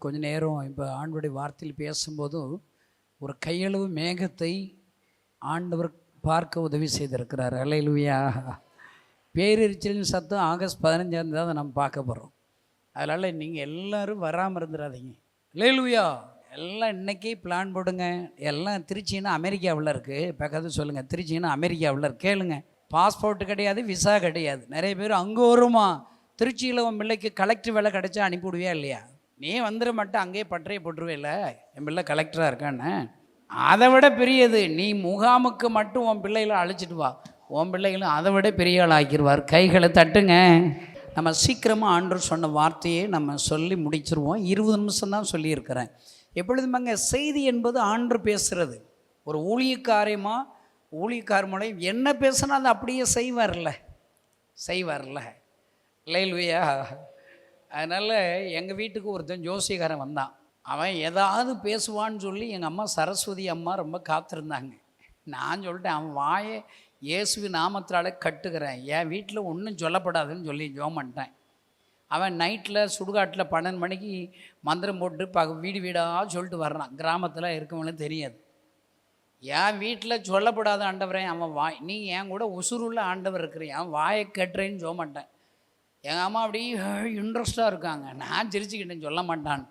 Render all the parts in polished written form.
கொஞ்ச நேரம் இப்போ ஆண்டவருடைய வார்த்தையில் பேசும்போது ஒரு கையளவு மேகத்தை ஆண்டவர் பார்க்க உதவி செய்திருக்கிறார். அல்லேலூயா. பேரிச்சலின் சத்தம் ஆகஸ்ட் 15 தான் நம்ம பார்க்க போகிறோம். அதனால் நீங்கள் எல்லோரும் வராமல் இருந்துடாதீங்க. அல்லேலூயா. எல்லாம் இன்றைக்கி பிளான் போடுங்க. எல்லாம் திருச்சின்னா அமெரிக்காவில் இருக்குது. பக்கத்து சொல்லுங்கள், திருச்சின்னா அமெரிக்காவில் இருக்கு. கேளுங்க, பாஸ்போர்ட்டு கிடையாது, விசா கிடையாது. நிறைய பேர் அங்கே வருமா, திருச்சியில் உன் பிள்ளைக்கு கலெக்டர் வேலை கிடைச்சா அனுப்பிவிடுவியா இல்லையா? நீ வந்துட மாட்டேன், அங்கேயே பட்டறையை போட்டுருவேல, என் பிள்ளை கலெக்டராக இருக்கான்னு. அதை விட பெரியது, நீ முகாமுக்கு மட்டும் உன் பிள்ளைகளை அழைச்சிட்டு வா, உன் பிள்ளைகளும் அதை விட பெரிய ஆள் ஆக்கிடுவார். கைகளை தட்டுங்க. நம்ம சீக்கிரமாக ஆண்டவர் சொன்ன வார்த்தையை நம்ம சொல்லி முடிச்சிருவோம். 20 நிமிஷம் தான் சொல்லியிருக்கிறேன். எப்பொழுதுமாங்க செய்தி என்பது ஆண்டவர் பேசுகிறது. ஒரு ஊழியக்கார மூலம் என்ன பேசுனா அது அப்படியே செய்வார்ல. அல்லேலூயா. அதனால் எங்கள் வீட்டுக்கு ஒருத்தன் ஜோசியக்காரன் வந்தான். அவன் ஏதாவது பேசுவான்னு சொல்லி எங்கள் அம்மா சரஸ்வதி அம்மா ரொம்ப காத்திருந்தாங்க. நான் சொல்லிட்டேன், அவன் வாயை இயேசுவி நாமத்தால் கட்டுக்கிறேன், என் வீட்டில் ஒன்றும் சொல்லப்படாதுன்னு சொல்லி ஜோம் பண்ணிட்டேன். அவன் நைட்டில் சுடுகாட்டில் 12 மணிக்கு மந்திரம் போட்டு வீடு வீடாக சொல்லிட்டு வர்றான். கிராமத்தில் இருக்கவங்களும் தெரியாது. என் வீட்டில் சொல்லப்படாத ஆண்டவரே, அவன் வாய், நீ என் கூட உசுருள்ள ஆண்டவர் இருக்கிறேன், அவன் வாயை கட்டுறேன்னு சொல்ல மாட்டேன். எங்கள் அம்மா அப்படியே இன்ட்ரெஸ்டாக இருக்காங்க. நான் சிரிச்சுக்கிட்டேன்,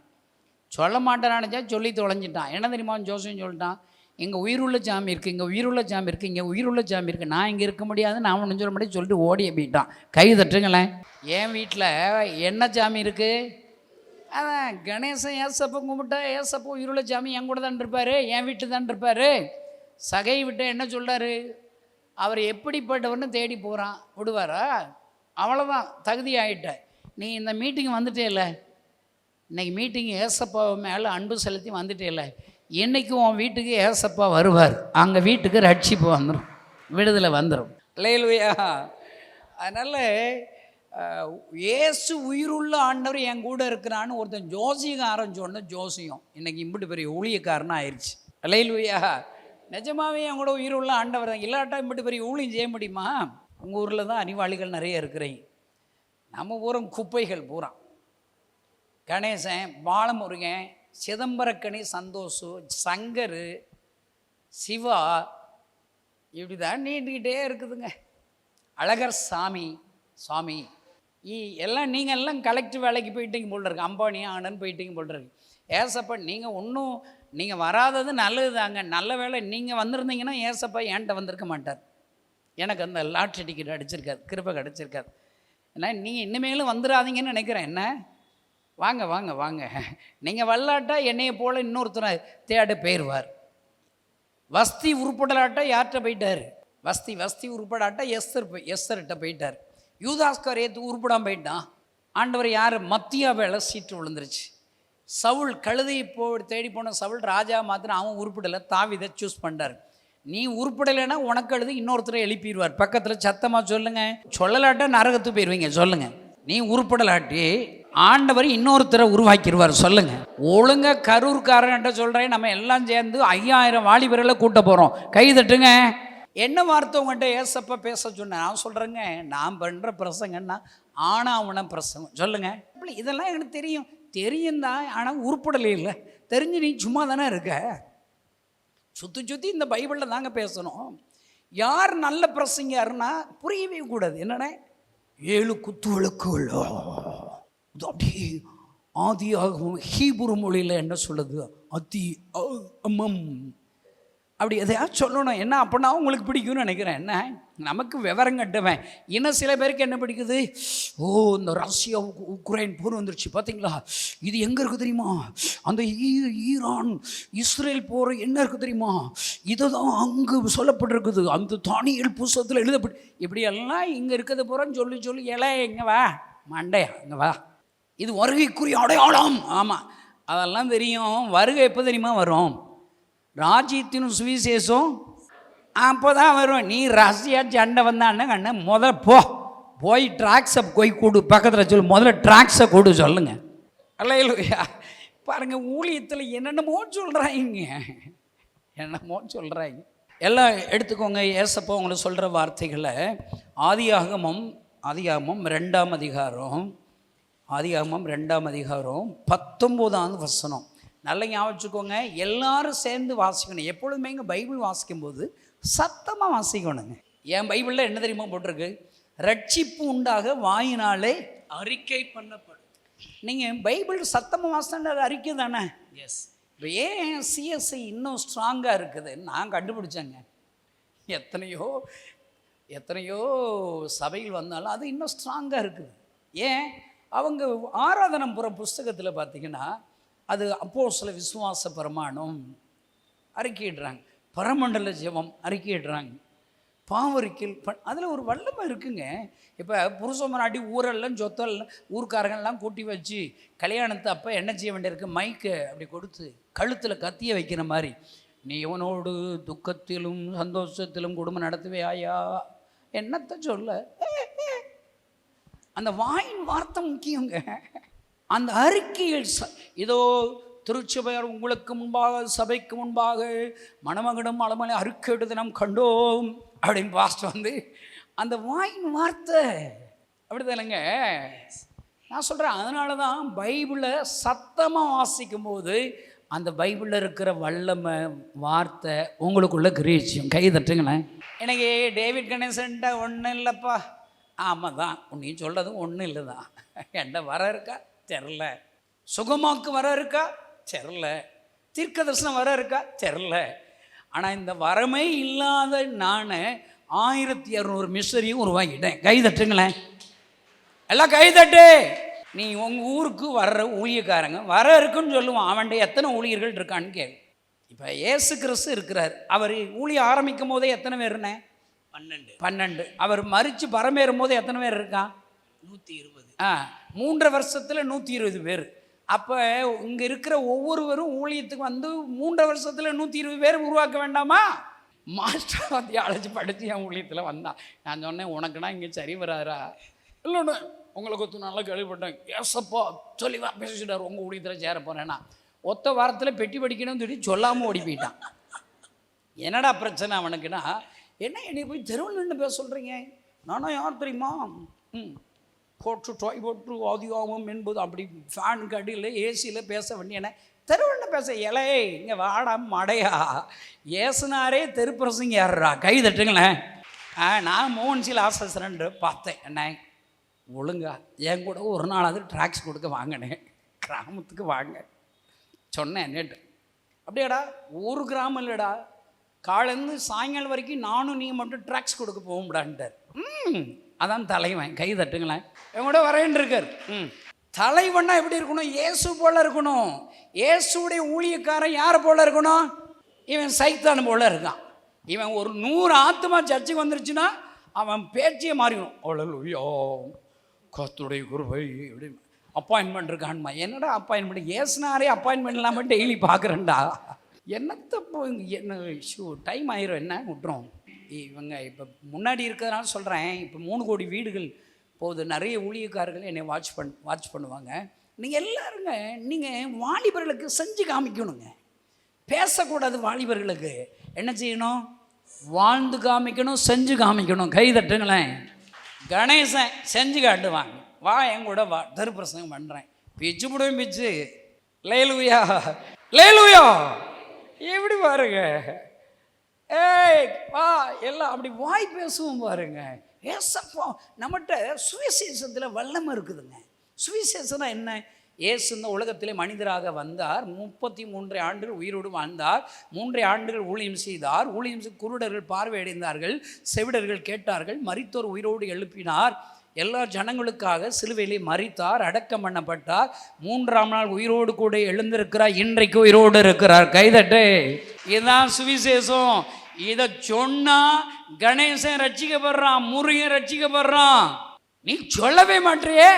சொல்ல மாட்டானானுச்சா சொல்லி தொலைஞ்சிட்டான். என்ன தெரியுமா ஜோசியம் சொல்லிட்டான், இங்கே உயிருள்ள சாமி இருக்குது, இங்கே உயிருள்ள சாமி இருக்குது, இங்கே உயிருள்ள சாமி இருக்குது, நான் இங்கே இருக்க முடியாது, நான் ஒன்று சொல்ல முடியாது சொல்லிட்டு ஓடிய போயிட்டான். கை தட்டுங்களேன். என் வீட்டில் என்ன சாமி இருக்குது? அதான் கணேசன் ஏசப்போ கும்பிட்டா ஏசப்போ உயிருள்ள சாமி என் கூட தான் இருப்பார், என் வீட்டு தான் இருப்பார். சகை விட்ட என்ன சொல்கிறாரு, அவர் எப்படிப்பட்டவர்னு தேடி போகிறான், விடுவாரா? அவ்வளோதான், தகுதி ஆகிட்ட. நீ இந்த மீட்டிங் வந்துட்டே இல்லை, இன்றைக்கி மீட்டிங் ஏசப்பா மேலே அன்பு செலுத்தி வந்துட்டே இல்லை, என்றைக்கும் உன் வீட்டுக்கு ஏசப்பா வருவார், அங்கே வீட்டுக்கு ரட்சிப்பு வந்துடும், விடுதலை வந்துடும். அல்லேலூயா. அதனால் இயேசு உயிருள்ள ஆண்டவர் என் கூட இருக்கிறான்னு ஒருத்தன் ஜோசியக்காரன் சொன்ன ஜோசியம் இன்றைக்கி இப்படி பெரிய ஊழியக்காரனாக ஆயிடுச்சு. அல்லேலூயா. நிஜமாகவே என் கூட உயிருள்ள ஆண்டவர் தான், இல்லாட்டா இப்படி பெரிய ஊழியம் செய்ய முடியுமா? உங்கள் ஊரில் தான் அறிவாளிகள் நிறைய இருக்கிறீங்க. நம்ம ஊரம் குப்பைகள் பூரா. கணேசன், பாலமுருகன், சிதம்பரக்கணி, சந்தோஷு, சங்கர், சிவா, இப்படி தான் நீண்டுக்கிட்டே இருக்குதுங்க. அழகர் சாமி எல்லாம் நீங்கள் எல்லாம் கலெக்டர் வேலைக்கு போயிட்டீங்க போல் இருக்கு, அம்பானி ஆனன்னு போயிட்டீங்க போல் இருக்கு. ஏசப்பா நீங்கள் ஒன்றும், நீங்கள் வராதது நல்லது தாங்க. நல்ல வேலை நீங்கள் வந்திருந்தீங்கன்னா ஏசப்பா என்கிட்ட வந்திருக்க மாட்டார், எனக்கு அந்த லாட்ரி டிக்கெட் அடிச்சிருக்காது, கிருபை கிடச்சிருக்காது. ஏன்னா நீங்கள் இனிமேலும் வந்துடாதீங்கன்னு நினைக்கிறேன். என்ன, வாங்க, நீங்கள் வல்லாட்டா என்னையை போல் இன்னொருத்தரை தேட போயிடுவார். வஸ்தி உருப்படலாட்டா யார்கிட்ட போயிட்டார்? வஸ்தி உருப்படாட்டா எஸ்தர்கிட்ட போயிட்டார். யூதாஸ்கார் உருப்படாமல் போயிட்டான். ஆண்டவர் யார்? மத்தியா வேலை சீட்டு விழுந்துருச்சு. சவுல் கழுதை தேடி போன சவுல் ராஜா மாத்திரம் அவன் உருப்படலை, தாவீதை சூஸ் பண்ணார். நீ உருப்படலைன்னா உனக்கு எழுதி இன்னொருத்தரை எழுப்பிடுவார். பக்கத்தில் சத்தமாக சொல்லுங்கள், சொல்லலாட்டா நரகத்துக்கு போயிடுவீங்க. சொல்லுங்கள், நீ உருப்படலாட்டி ஆண்டவர் இன்னொருத்தரை உருவாக்கிடுவார். சொல்லுங்கள், ஒழுங்காக கரூர்காரன்ட்ட சொல்கிறேன், நம்ம எல்லாம் சேர்ந்து 5000 வாலிபர்களை கூட்ட போகிறோம். கை தட்டுங்க. என்ன வார்த்தை உங்கள்கிட்ட ஏசப்பா பேச சொன்னேன்? நான் சொல்கிறேங்க, நான் பண்ணுற பிரசங்கன்னா ஆனாவுன பிரசங்கம். சொல்லுங்கள், இதெல்லாம் எனக்கு தெரியும் தான், ஆனால் உருப்படலே இல்லை. தெரிஞ்சு நீ சும்மா தானே இருக்க. சுற்றி இந்த பைபிளில் தாங்க பேசணும். யார் நல்ல பிரசங்கர்னா புரியவே கூடாது. என்னென்ன 7 குத்துவிளக்குகள் அப்படி ஆதியாகவும் ஹீப்ரு மொழியில் என்ன சொல்லுது, அப்படி எதையாவது சொல்லணும். என்ன அப்படின்னா உங்களுக்கு பிடிக்கும்னு நினைக்கிறேன். என்ன, நமக்கு விவரம் கட்டுவேன். இன்னும் சில பேருக்கு என்ன பிடிக்குது, இந்த ரஷ்யா உக்ரைன் போர் வந்துருச்சு பார்த்தீங்களா, இது எங்கே இருக்குது தெரியுமா, அந்த ஈரான் இஸ்ரேல் போர் என்ன இருக்குது தெரியுமா, இதை தான் அங்கே சொல்லப்பட்டிருக்குது, அந்த தானியல் புஸ்தகத்தில் எழுதப்பட்டு, இப்படியெல்லாம் இங்கே இருக்கிறது போகிறேன்னு சொல்லி எங்கே வா மண்டையா, இங்கே வா, இது வருகைக்குரிய அடையாளம். ஆமாம், அதெல்லாம் தெரியும். வருகை எப்போ தெரியுமா வரும்? ராஜ்யத்தின் சுவிசேஷம் அப்போ தான் வரும். நீ ரஷ்யா சண்டை வந்தான்னு கண்ணு முதல்ல போய் ட்ராக்ஸை போய் கொடு, பக்கத்தில் சொல்லு, முதல்ல ட்ராக்ஸை கொடு. சொல்லுங்கள். அல்லேலூயா. பாருங்கள், ஊழியத்தில் என்னென்னமோ சொல்கிறாங்க. எல்லாம் எடுத்துக்கோங்க. ஏசப்போ உங்களுக்கு சொல்கிற வார்த்தைகளை ஆதியாகமம் 2ஆம் அதிகாரம் ஆதியாகமம் 2ஆம் அதிகாரம் 19ஆம் வசனம். நல்லா ஞாபகம் வச்சுக்கோங்க. எல்லாரும் சேர்ந்து வாசிக்கணும். எப்பொழுதுமே இங்கே பைபிள் வாசிக்கும்போது சத்தமாக வாசிக்கணுங்க. என் பைபிளில் என்ன தெரியுமா போட்டிருக்கு? ரட்சிப்பு உண்டாக வாயினாலே அறிக்கை பண்ணப்படும். நீங்கள் பைபிள் சத்தமாக வாசினா அது அறிக்கை தானே. எஸ். இப்போ ஏன் சிஎஸ்ஐ இன்னும் ஸ்ட்ராங்காக இருக்குது நான் கண்டுபிடிச்சேங்க. எத்தனையோ சபைகள் வந்தாலும் அது இன்னும் ஸ்ட்ராங்காக இருக்குது. ஏன்? அவங்க ஆராதனம் புற புஸ்தகத்தில் பார்த்தீங்கன்னா அது அப்போஸ்தல விசுவாச பிரமாணம் அறிக்கையிடுறாங்க, பரமண்டல ஜெபம் அறிக்கையிடுறாங்க, பாவரிக்கல் அதில் ஒரு வல்லமை இருக்குங்க. இப்போ புருஷ முன்னாடி ஊரெல்லாம் சொத்தெல்லாம் ஊர்க்காரங்கள்லாம் கூட்டி வச்சு கல்யாணத்தை அப்போ என்ன செய்ய வேண்டியிருக்கு? மைக்கை அப்படி கொடுத்து கழுத்தில் கத்திய வைக்கிற மாதிரி, நீ இவனோடு துக்கத்திலும் சந்தோஷத்திலும் குடும்பம் நடத்துவையா, என்னத்தை சொல்ல? அந்த வாயின் வார்த்தை முக்கியங்க. அந்த அறிக்கைகள் இதோ திருச்சபையார் உங்களுக்கு முன்பாக சபைக்கு முன்பாக மணமகனும் அலமலை அறிக்கையிடுது நாம் கண்டோம் அப்படின்னு பாஸ்ட் வந்து அந்த வாயின் வார்த்தை அப்படி தானேங்க. நான் சொல்கிறேன், அதனால தான் பைபிளை சத்தமாக வாசிக்கும் போது அந்த பைபிளில் இருக்கிற வல்லமை வார்த்தை உங்களுக்குள்ள கிரீச்சியம். கை தட்டுங்களேன். எனக்கு டேவிட் கணேசன்ட்ட ஒன்றும் இல்லைப்பா. ஆமாம் தான், நீ சொல்கிறது ஒன்றும் இல்லை தான். என்ன வர இருக்கா தெரில, சுகமாக்கு வர இருக்கா தெரில, தீர்க்க தரிசனம் வர இருக்கா தெரில. ஆனால் இந்த வரமே இல்லாத நான் 1200 மிஷனரியும் உருவாக்கிட்டேன். கை தட்டுங்களேன், எல்லாம் கை தட்டு. நீ உங்கள் ஊருக்கு வர்ற ஊழியக்காரங்க வர இருக்குன்னு சொல்லுவான். அவன்கிட்ட எத்தனை ஊழியர்கள் இருக்கான்னு கேள்வி. இப்போ இயேசு கிறிஸ்து இருக்கிறார். அவர் ஊழிய ஆரம்பிக்கும் போதே எத்தனை பேருண்ணே? 12. அவர் மரித்து பரமேறும் போது எத்தனை பேர் இருக்கான்? 120. 3 வருஷத்தில் 120 பேர். அப்போ இங்கே இருக்கிற ஒவ்வொருவரும் ஊழியத்துக்கு வந்து 3 வருஷத்தில் 120 பேர் உருவாக்க வேண்டாமா? மாஸ்டர் வந்து அழைச்சி படித்து என் ஊழியத்தில் வந்தான். நான் சொன்னேன், உனக்குன்னா இங்கே சரி வராதா? இல்லைன்னு உங்களை கொத்து நல்லா கேள்விப்பட்டேன். ஏசப்பா சொல்லிவா பேசிட்டார், உங்கள் ஊழியத்தில் சேர போகிறேன்னா ஒத்த வாரத்தில் பெட்டி படிக்கணும்னு சொல்லி சொல்லாமல் ஓடி போயிட்டான். என்னடா பிரச்சனை அவனுக்குன்னா, என்னை போய் தெருவில் நின்று பேச சொல்கிறீங்க? நானா யார் தெரியுமா? போட்டு டொய் போட்டு ஆதியாகமம் என்பது அப்படி ஃபேன் கடியில் ஏசியில் பேச வேண்டிய தெருவில் பேச இலை இங்கே வாடா மடையா ஏசுனாரே தெருப்பிரசங்க ஏறுறா. கை தட்டுங்களேன். நான் மோகன்சியில் ஆசைசரன்று பார்த்தேன். என்ன ஒழுங்கா என் கூட ஒரு நாளாவது ட்ராக்ஸ் கொடுக்க வாங்கினேன், கிராமத்துக்கு வாங்க சொன்னேன் நேற்று. அப்படியாடா, ஒரு கிராமம் இல்லைடா, காலேருந்து சாயங்காலம் வரைக்கும் நானும் நீ மட்டும் ட்ராக்ஸ் கொடுக்க போகும்டான்ட்டார். அதான் தலைவன். கை தட்டுங்களேன். என் கூட வரேன் இருக்கார். தலைவன்னா எப்படி இருக்கணும்? இயேசு போல இருக்கணும். இயேசுடைய ஊழியக்காரன் யாரை போல இருக்கணும்? இவன் சைத்தான் போல இருக்கான். இவன் ஒரு 100 ஆத்மா சர்ச்சுக்கு வந்துருச்சுன்னா அவன் பேச்சியே மாறிடும். அவ்வளோ கர்த்தருடைய கிருபை இப்படி அப்பாயின்மெண்ட் இருக்கான்மா. என்னடா அப்பாயின்மெண்ட்? ஏசுனாரே அப்பாயின்மெண்ட் இல்லாமல் டெய்லி பார்க்குறேன்டா. என்னத்தை என்ன டைம் ஆயிரும், என்ன விட்டுரும். இவங்க இப்போ முன்னாடி இருக்கிறதுனால சொல்கிறேன். இப்போ 3 கோடி வீடுகள் போகுது. நிறைய ஊழியக்காரர்கள் என்னை வாட்ச் பண்ணுவாங்க. நீங்கள் எல்லாருங்க, நீங்கள் வாலிபர்களுக்கு செஞ்சு காமிக்கணுங்க. பேசக்கூடாது. வாலிபர்களுக்கு என்ன செய்யணும்? வாழ்ந்து காமிக்கணும், செஞ்சு காமிக்கணும். கை தட்டுங்களேன். கணேசன் செஞ்சு காட்டுவாங்க. வா என் கூட வா, தருப்பிரசங்கம் பண்ணுறேன். பிச்சு போடுவேன் பிச்சு. லேலுயா லேலுயா எப்படி பாருங்க. ஏய் வா எல்லாம் அப்படி வாய் பேசுவோம் பாருங்க. ஏசப்பா நம்மகிட்ட சுவிசேஷத்தில் வல்லமை இருக்குதுங்க. சுவிசேஷம்னா என்ன? இயேசு இந்த உலகத்திலே மனிதராக வந்தார். 33 ஆண்டுகள் உயிரோடு வாழ்ந்தார். 3 ஆண்டுகள் ஊழியம் செய்தார். ஊழியம் குருடர்கள் பார்வையடைந்தார்கள், செவிடர்கள் கேட்டார்கள், மரித்தோர் உயிரோடு எழுப்பினார். எல்லா ஜனங்களுக்காக சிலுவையிலே மரித்தார், அடக்கம் பண்ணப்பட்டார். 3ஆம் நாள் உயிரோடு கூட எழுந்திருக்கிறார். இன்றைக்கு உயிரோடு இருக்கிறார். கைதட்டு. இதுதான் சுவிசேஷம். இதை சொன்னா கணேசன் ரட்சிக்கப்படுறான், முருகன் ரட்சிக்கப்படுறான். நீ சொல்லவே மாட்டியே,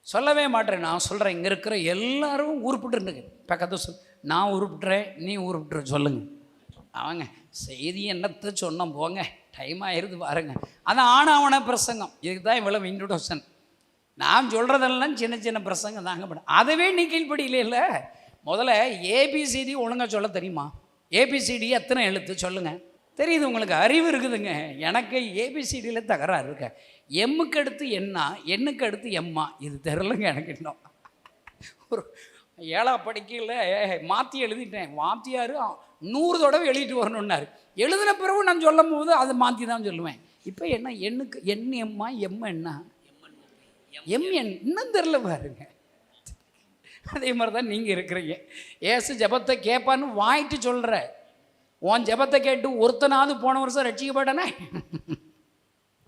சொல்லவே மாட்டேன். நான் சொல்கிறேன், இங்கே இருக்கிற எல்லாரும் உருப்பிட்டுருக்கு. பக்கத்து சொல், நான் உருப்பிட்டுறேன், நீ உருப்பிட்டுற சொல்லுங்க. அவங்க செய்தி என்னத்தை சொன்னோம் போங்க, டைம் ஆயிடுது பாருங்க. அதான் ஆனாவன பிரசங்கம். இதுக்கு தான் இவ்வளோ இன்ட்ரோடக்ஷன். நான் சொல்கிறதெல்லாம் சின்ன சின்ன பிரசங்கம் தாங்க படம். அதுவே நீ கீழ்படியில இல்லை. முதல்ல ஏபிசிடி ஒழுங்காக சொல்ல தெரியுமா? ஏபிசிடி எத்தனை எழுத்து சொல்லுங்கள். தெரியுது உங்களுக்கு, அறிவு இருக்குதுங்க. எனக்கு ஏபிசிடியில் தகராறு இருக்க. எம்முக்கு அடுத்து எண்ணுக்கு அடுத்து எம்மா, இது தெரிலங்க எனக்கு இன்னும். ஒரு 7ஆம் படிக்கையில் மாற்றி எழுதிட்டேன். வாத்தியார் 100 தடவை எழுதிட்டு வரணுன்னாரு. எழுதின பிறகு நான் சொல்லும் போது அதை மாற்றி தான் சொல்லுவேன். இப்போ என்ன எண்ணுக்கு எம்மா என்ன இன்னும் தெரில பாருங்க. அதே மாதிரி தான் நீங்கள் இருக்கிறீங்க. ஏசு ஜெபத்தை கேட்பான்னு வாங்கிட்டு சொல்கிற, உன் ஜெபத்தை கேட்டு ஒருத்தனாவது போன வருஷம் ரட்சிக்கப்பட்டனே,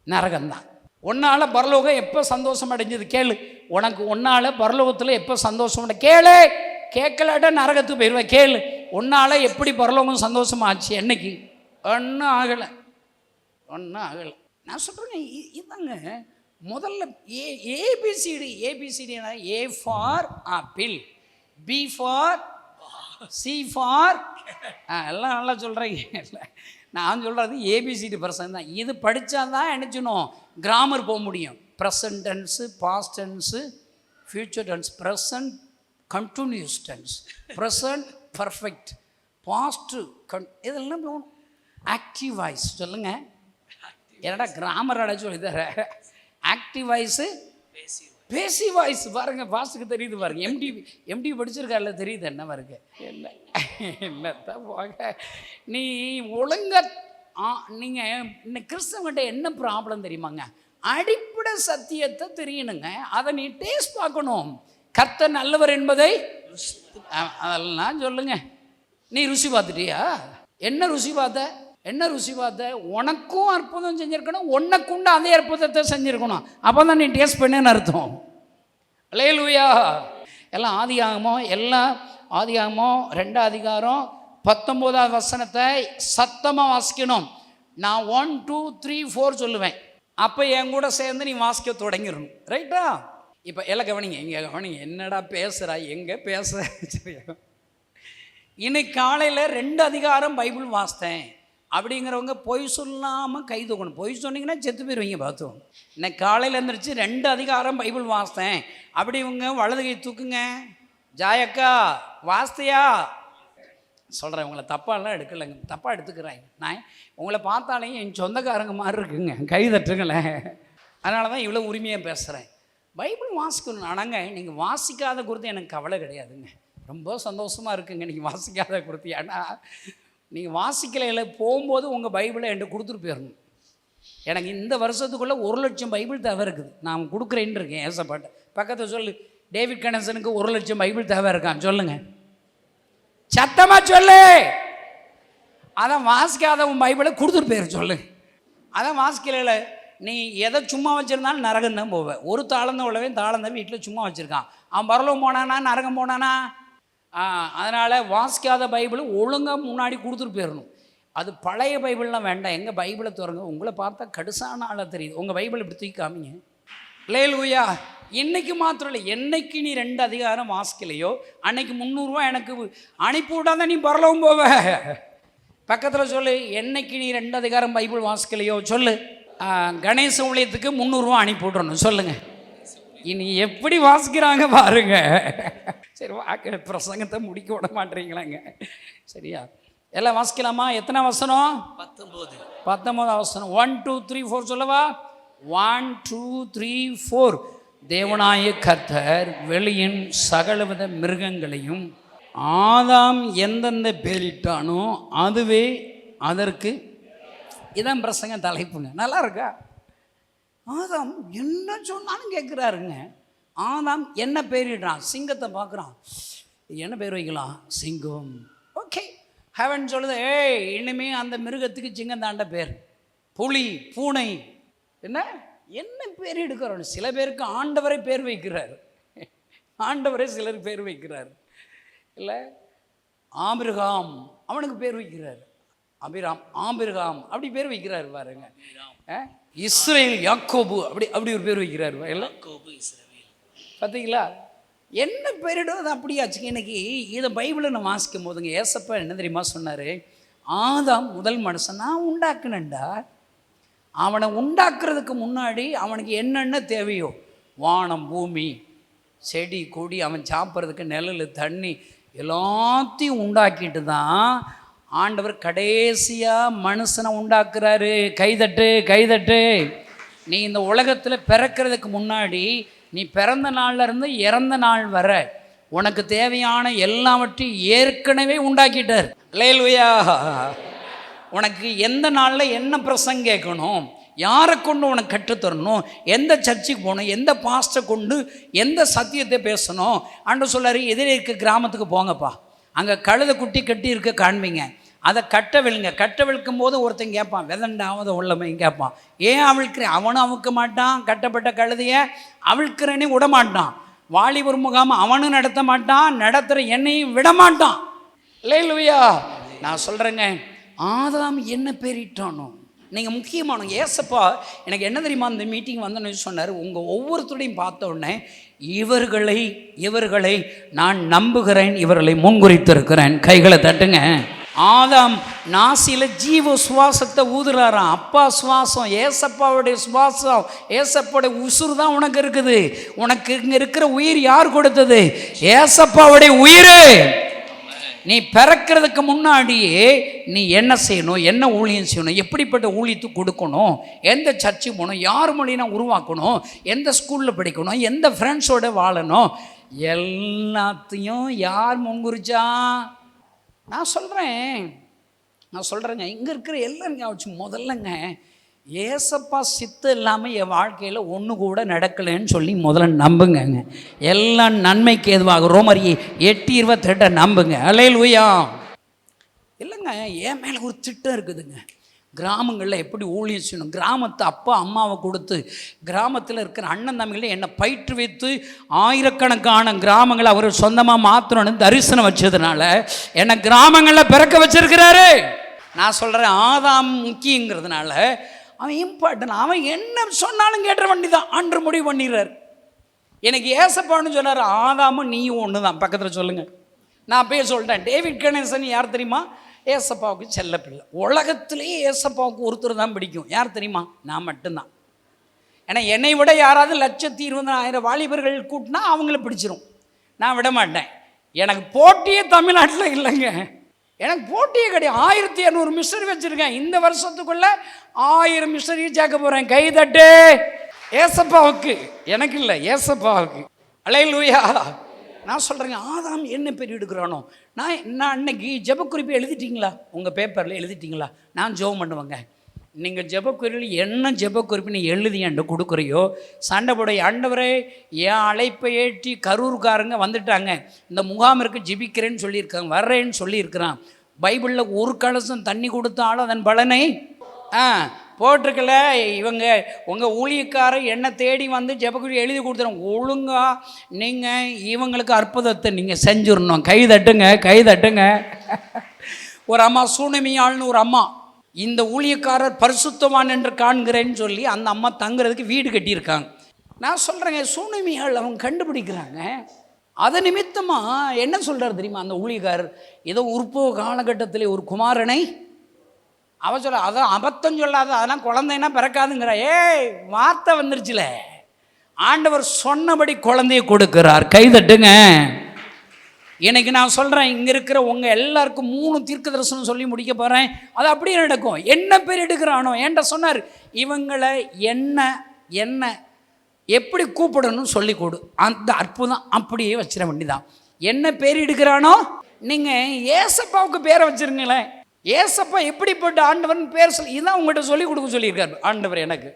நரகம்தான். உன்னால் பரலோகம் எப்போ சந்தோஷம் அடைஞ்சது கேளு. உனக்கு உன்னால் பரலோகத்தில் எப்போ சந்தோஷம் கேளு. கேட்கலாட்ட நரகத்துக்கு போயிடுவேன். கேளு, உன்னால் எப்படி பரலோகம் சந்தோஷமாச்சு என்னைக்கு? ஒன்றும் ஆகலை. நான் சொல்கிறேங்க, இதாங்க முதல்ல ஏபிசிடினா A for apple, B for C for எல்லாம் நல்லா சொல்கிறீங்க. நான் சொல்கிறது ஏபிசிடி பர்சன் தான். இது படித்தா தான் நினச்சணும் கிராமர் போக முடியும். Present tense, past tense, future tense, present continuous tense, present perfect, past இதெல்லாம் போகணும். ஆக்டிவ் வாய்ஸ் சொல்லுங்கள். என்னடா கிராமர் அடை சொல்லி தர. ஆக்டிவ் வாய்ஸு, பேசி வாய்ஸ் பாருங்கள். பாஸுக்கு தெரியுது பாருங்க. எம்டி படிச்சிருக்காருல, தெரியுது என்ன பாருங்க. இல்லை என்னத்தான் போக. நீ ஒழுங்க நீங்கள் இன்னைக்கு கிறிஸ்தவங்கிட்ட என்ன ப்ராப்ளம் தெரியுமாங்க? அடிப்படை சத்தியத்தை தெரியணுங்க. அதை நீ டேஸ்ட் பார்க்கணும். கர்த்தர் நல்லவர் என்பதை அதெல்லாம் சொல்லுங்க. நீ ருசி பார்த்துட்டியா? என்ன ருசி பார்த்த? உனக்கும் அற்புதம் செஞ்சுருக்கணும், உனக்குண்டு அதே அற்புதத்தை செஞ்சுருக்கணும். அப்போ தான் நீ டேஸ்ட் பண்ணேன்னு அர்த்தம். அல்லேலூயா. எல்லாம் ஆதியாகமம் 2ஆம் அதிகாரம் 19ஆவது வசனத்தை சத்தமாக வாசிக்கணும். நான் 1 2 3 4 சொல்லுவேன். அப்போ என் கூட சேர்ந்து நீ வாசிக்க தொடங்கிடணும். ரைட்டா? இப்போ எல்லாம் கவனிங்க, இங்கே கவனிங்க. என்னடா பேசுகிறா, எங்கே பேச? சரியா? இன்னைக்கு காலையில் 2 அதிகாரம் பைபிள் வாசித்தேன் அப்படிங்கிறவங்க பொய் சொல்லாமல் கை தூக்கணும். பொய் சொன்னீங்கன்னா செத்து போயிடுவீங்க. பார்த்தோம். இன்னைக்கு காலையில் எழுந்திரிச்சு 2 அதிகாரம் பைபிள் வாசித்தேன் அப்படி இவங்க வலது கை தூக்குங்க. ஜாயக்கா வாஸ்தியா சொல்கிறேன். உங்களை தப்பாலாம் எடுக்கலைங்க, தப்பாக எடுத்துக்கிறேன். நான் உங்களை பார்த்தாலே என் சொந்தக்காரங்க மாதிரி இருக்குங்க, கை தட்டுங்களேன். அதனால தான் இவ்வளோ உரிமையாக பேசுகிறேன். பைபிள் வாசிக்கணும். ஆனாங்க நீங்கள் வாசிக்காத குறித்து எனக்கு கவலை கிடையாதுங்க. ரொம்ப சந்தோஷமாக இருக்குங்க நீங்கள் வாசிக்காத குறித்து. ஏன்னா நீங்கள் வாசிக்கலையில் போகும்போது உங்கள் பைபிளை என்கிட்ட கொடுத்துட்டு போயிடணும். எனக்கு இந்த வருஷத்துக்குள்ளே 1,00,000 பைபிள் தேவை இருக்குது. நான் கொடுக்குறேன்னு இருக்கேன் ஏசப்பாட்ட. பக்கத்தில் சொல்லு, டேவிட் கணேசனுக்கு 1,00,000 பைபிள் தேவை இருக்கான் சொல்லுங்கள், சத்தமாக சொல்லு. அதான் வாசிக்காத உன் பைபிளை கொடுத்துட்டு போயிரு சொல்லு. அதான் வாசிக்கலையில் நீ எதை சும்மா வச்சுருந்தாலும் நரகம் தான் போவேன். ஒரு தாளந்த உள்ளவே தாளந்த வீட்டில் சும்மா வச்சுருக்கான். அவன் பரலோகம் போனானா நரகம் போனானா? அதனால் வாசிக்காத பைபிள் ஒழுங்காக முன்னாடி கொடுத்துட்டு போயிடணும். அது பழைய பைபிள்லாம் வேண்டாம். எங்கள் பைபிளை திறங்க. உங்களை பார்த்தா கடுசான ஆளாக தெரியுது. உங்கள் பைபிள் இப்படி தூக்கி காமிங்க. அல்லேலூயா. இன்னைக்கு மாத்திரம் இல்லை, என்னைக்கு நீ 2 அதிகாரம் வாசிக்கலையோ அன்னைக்கு 300 ரூபா எனக்கு அனுப்பி விட்டாதான் நீ பரலோகம் போவ. பக்கத்தில் சொல்லு, என்னைக்கு நீ 2 அதிகாரம் பைபிள் வாசிக்கலையோ சொல்லு, கணேச ஊழியத்துக்கு 300 ரூபா அனுப்பி விட்றணும் சொல்லுங்கள். இனி எப்படி வாசிக்கிறாங்க பாருங்க. சரி, வாக்க பிரசங்கத்தை முடிக்க விட மாட்டேறீங்களாங்க. சரியா? எல்லாம் வாசிக்கலாமா? எத்தனை வசனம்? 19 வசனம். 1 2 3 4 சொல்லவா? 1 2 3 4. தேவனாய கர்த்தர் வெளியின் சகலவித மிருகங்களையும் ஆதாம் எந்தெந்த பேரிட்டானோ அதுவே அதற்கு. இதான் பிரசங்க தலைப்புங்க. நல்லா இருக்கா? ஆதாம் என்ன சொன்னாலும் கேட்குறாருங்க. ஆதாம் என்ன பேரிடுறான்? சிங்கத்தை பார்க்குறான். என்ன பேர் வைக்கலாம்? சிங்கம். ஓகே, ஹெவன் சொல்லுது, ஏய் இனிமே அந்த மிருகத்துக்கு சிங்கம் தாண்ட பேர். புலி, பூனை, என்ன பேர் எடுக்கிறோம்? சில பேருக்கு ஆண்டவரை பேர் வைக்கிறார். ஆண்டவரே சிலருக்கு பேர் வைக்கிறார். இல்லை, ஆபிரகாம் அவனுக்கு பேர் வைக்கிறார். ஆபிரகாம் அப்படி பேர் வைக்கிறார் பாருங்க. இஸ்ரேல் யாக்கோபு அப்படி ஒரு பேர் வைக்கிறார். பார்த்தீங்களா? என்ன பேரிடும் அது அப்படியாச்சு. இன்னைக்கு இதை பைபிளை நான் வாசிக்கும் போதுங்க ஏசப்பா என்ன தெரியுமா சொன்னார்? ஆதாம் முதல் மனுஷன் நான் உண்டாக்குனேன்டா. அவனை உண்டாக்குறதுக்கு முன்னாடி அவனுக்கு என்னென்ன தேவையோ, வானம், பூமி, செடி, கொடி, அவன் சாப்பிட்றதுக்கு நிழல், தண்ணி எல்லாத்தையும் உண்டாக்கிட்டு தான் ஆண்டவர் கடைசியாக மனுஷனை உண்டாக்குறாரு. கைதட்டு. நீ இந்த உலகத்தில் பிறக்கிறதுக்கு முன்னாடி நீ பிறந்த நாள்ல இருந்து இறந்த நாள் வரை உனக்கு தேவையான எல்லாவற்றையும் ஏற்கனவே உண்டாக்கிட்டார். அல்லேலூயா. உனக்கு எந்த நாளில் என்ன பிரசங்கம் கேட்கணும், யாரை கொண்டு உனக்கு கற்றுத்தரணும், எந்த சர்ச்சுக்கு போகணும், எந்த பாஸ்டரை கொண்டு எந்த சத்தியத்தை பேசணும். ஆண்டு சொல்லாரு, எதிரே இருக்க கிராமத்துக்கு போங்கப்பா, அங்கே கழுதை குட்டி கட்டி இருக்க காண்பீங்க, அதை கட்ட விழுங்க. கட்ட விழுக்கும் போது ஒருத்தன் கேட்பான், விதண்டாவது உள்ளமையும் கேட்பான், ஏன் அவிழ்க்கிறேன்? அவனும் அவிழ்க்க மாட்டான், கட்டப்பட்ட கழுதையை அவிழ்க்கிறேனே விட மாட்டான். வாலிபர் முகாம் அவனும் நடத்த மாட்டான், நடத்துகிற என்னையும் விட மாட்டான். அல்லேலூயா. நான் சொல்கிறேங்க, ஆதாம் என்ன பேரிட்டானோ. நீங்கள் முக்கியமான ஏசப்பா எனக்கு என்ன தெரியுமா, அந்த மீட்டிங் வந்தோன்னு சொன்னார், உங்கள் ஒவ்வொருத்தரையும் பார்த்த உடனே இவர்களை நான் நம்புகிறேன், இவர்களை முன்குறித்திருக்கிறேன். கைகளை தட்டுங்க. ஆதாம் நாசியில் ஜீவ சுவாசத்தை ஊதுறாராம். அப்பா சுவாசம், ஏசப்பாவுடைய சுவாசம், ஏசப்பாவுடைய உசுறு தான் உனக்கு இருக்குது. உனக்கு இங்கே இருக்கிற உயிர் யார் கொடுத்தது? ஏசப்பாவுடைய உயிர். நீ பிறக்கிறதுக்கு முன்னாடியே நீ என்ன செய்யணும், என்ன ஊழியம் செய்யணும், எப்படிப்பட்ட ஊழியத்தை கொடுக்கணும், எந்த சர்ச்சு போகணும், யார் மொழினா உருவாக்கணும், எந்த ஸ்கூலில் படிக்கணும், எந்த ஃப்ரெண்ட்ஸோடு வாழணும், எல்லாத்தையும் யார் முன்குறிச்சா? நான் சொல்கிறேங்க, இங்கே இருக்கிற எல்லாருங்க வச்சு முதல்லங்க ஏசப்பா சித்து இல்லாமல் என் வாழ்க்கையில் ஒன்று கூட நடக்கலைன்னு சொல்லி முதல்ல நம்புங்க. எல்லாம் நன்மைக்கு எதுவாக ரோமர் 8:28 நம்புங்க. அல்லேலூயா. இல்லைங்க, என் மேலே ஒரு திட்டம் இருக்குதுங்க. கிராமங்களில் எப்படி ஊழியம் செய்யணும், கிராமத்தை அப்பா அம்மாவை கொடுத்து கிராமத்தில் இருக்கிற அண்ணன் தம்பிகளை என்னை பயிற்றுவித்து ஆயிரக்கணக்கான கிராமங்களை அவர் சொந்தமாக மாற்றணும்னு தரிசனம் வச்சதுனால என்னை கிராமங்களில் பிறக்க வச்சிருக்கிறாரு. நான் சொல்கிறேன், ஆதாம் முக்கியங்கிறதுனால அவன் இம்பார்ட்டன். அவன் என்ன சொன்னாலும் கேட்ட வண்டி தான் ஆண்டு முடிவு பண்ணிடுறாரு. எனக்கு ஏசப்பான்னு சொன்னார், ஆதாமும் நீயும் ஒன்று தான். பக்கத்தில் சொல்லுங்கள். நான் போய் சொல்லிட்டேன், டேவிட் கணேசன் யார் தெரியுமா? ஏசப்பாவுக்கு செல்ல பிள்ளை. உலகத்திலேயே ஏசப்பாவுக்கு ஒருத்தர் தான் பிடிக்கும். யார் தெரியுமா? நான் மட்டும்தான். ஏன்னா என்னை விட யாராவது 1,20,000 வாலிபர்கள் கூட்டினா அவங்கள பிடிச்சிரும். நான் விட மாட்டேன். எனக்கு போட்டியே தமிழ்நாட்டில் இல்லைங்க. எனக்கு போட்டியே கிடையாது. 1200 மிஷனரி வச்சுருக்கேன். இந்த வருஷத்துக்குள்ளே 1000 மிஷனரி சேர்க்க போகிறேன். கைதட்டு. ஏசப்பாவுக்கு, எனக்கு இல்லை, ஏசப்பாவுக்கு. அல்லேலூயா. நான் சொல்கிறேங்க, ஆதாம் என்ன பேர் எடுக்கிறானோ. நான் அன்னைக்கு ஜெபக்குறிப்பு எழுதிட்டீங்களா? உங்கள் பேப்பரில் எழுதிட்டீங்களா? நான் ஜெபம் பண்ணுவேங்க. நீங்கள் ஜெபக்குறிப்பில் என்ன ஜெபக்குறிப்பு நீ எழுதி என்கிட்ட கொடுக்குறியோ, சண்டைப்படைய ஆண்டவரே என் அழைப்பை ஏற்றி கரூர்காரங்க வந்துட்டாங்க, இந்த முகாமிற்கு ஜெபிக்கிறேன்னு சொல்லியிருக்காங்க, வர்றேன்னு சொல்லியிருக்கிறான். பைபிளில் ஒரு கலசம் தண்ணி கொடுத்தாலும் அதன் பலனை போட்டிருக்கல. இவங்க உங்கள் ஊழியக்காரர் என்னை தேடி வந்து ஜெபக்குறி எழுதி கொடுத்துறோம். ஒழுங்காக நீங்கள் இவங்களுக்கு அற்புதத்தை நீங்கள் செஞ்சிடணும். கை தட்டுங்க. ஒரு அம்மா சூனமியாள்னு ஒரு அம்மா, இந்த ஊழியக்காரர் பரிசுத்தவான் என்று காண்கிறேன்னு சொல்லி அந்த அம்மா தங்குறதுக்கு வீடு கட்டியிருக்காங்க. நான் சொல்கிறேங்க, சூனமியாள் அவங்க கண்டுபிடிக்கிறாங்க. அதை நிமித்தமாக என்ன சொல்கிறார் தெரியுமா? அந்த ஊழியக்காரர் ஏதோ உற்போ காலகட்டத்தில் ஒரு குமாரனை அவ சொல்ல, அதான் அபத்தம் சொல்லாத, அதெல்லாம் குழந்தைன்னா பிறக்காதுங்கிற. வார்த்தை வந்துருச்சுல. ஆண்டவர் சொன்னபடி குழந்தைய கொடுக்கிறார். கை தட்டுங்க. இன்னைக்கு நான் சொல்கிறேன், இங்கே இருக்கிற உங்கள் எல்லாருக்கும் 3 தீர்க்க தரிசனம் சொல்லி முடிக்க போகிறேன். அது அப்படியே நடக்கும். என்ன பேர் எடுக்கிறானோ என்கிட்ட சொன்னார், இவங்களை என்ன எப்படி கூப்பிடணும்னு சொல்லி கொடு. அந்த அற்புதம் அப்படியே வச்சிட வேண்டிதான். என்ன பேர் எடுக்கிறானோ நீங்கள் ஏசப்பாவுக்கு பேரை வச்சுருங்களேன். ஏசப்பா எப்படிப்பட்ட ஆண்டவர்னு பேர் சொல்லி, இதான் உங்கள்கிட்ட சொல்லி கொடுக்க சொல்லியிருக்காரு ஆண்டவர் எனக்கு.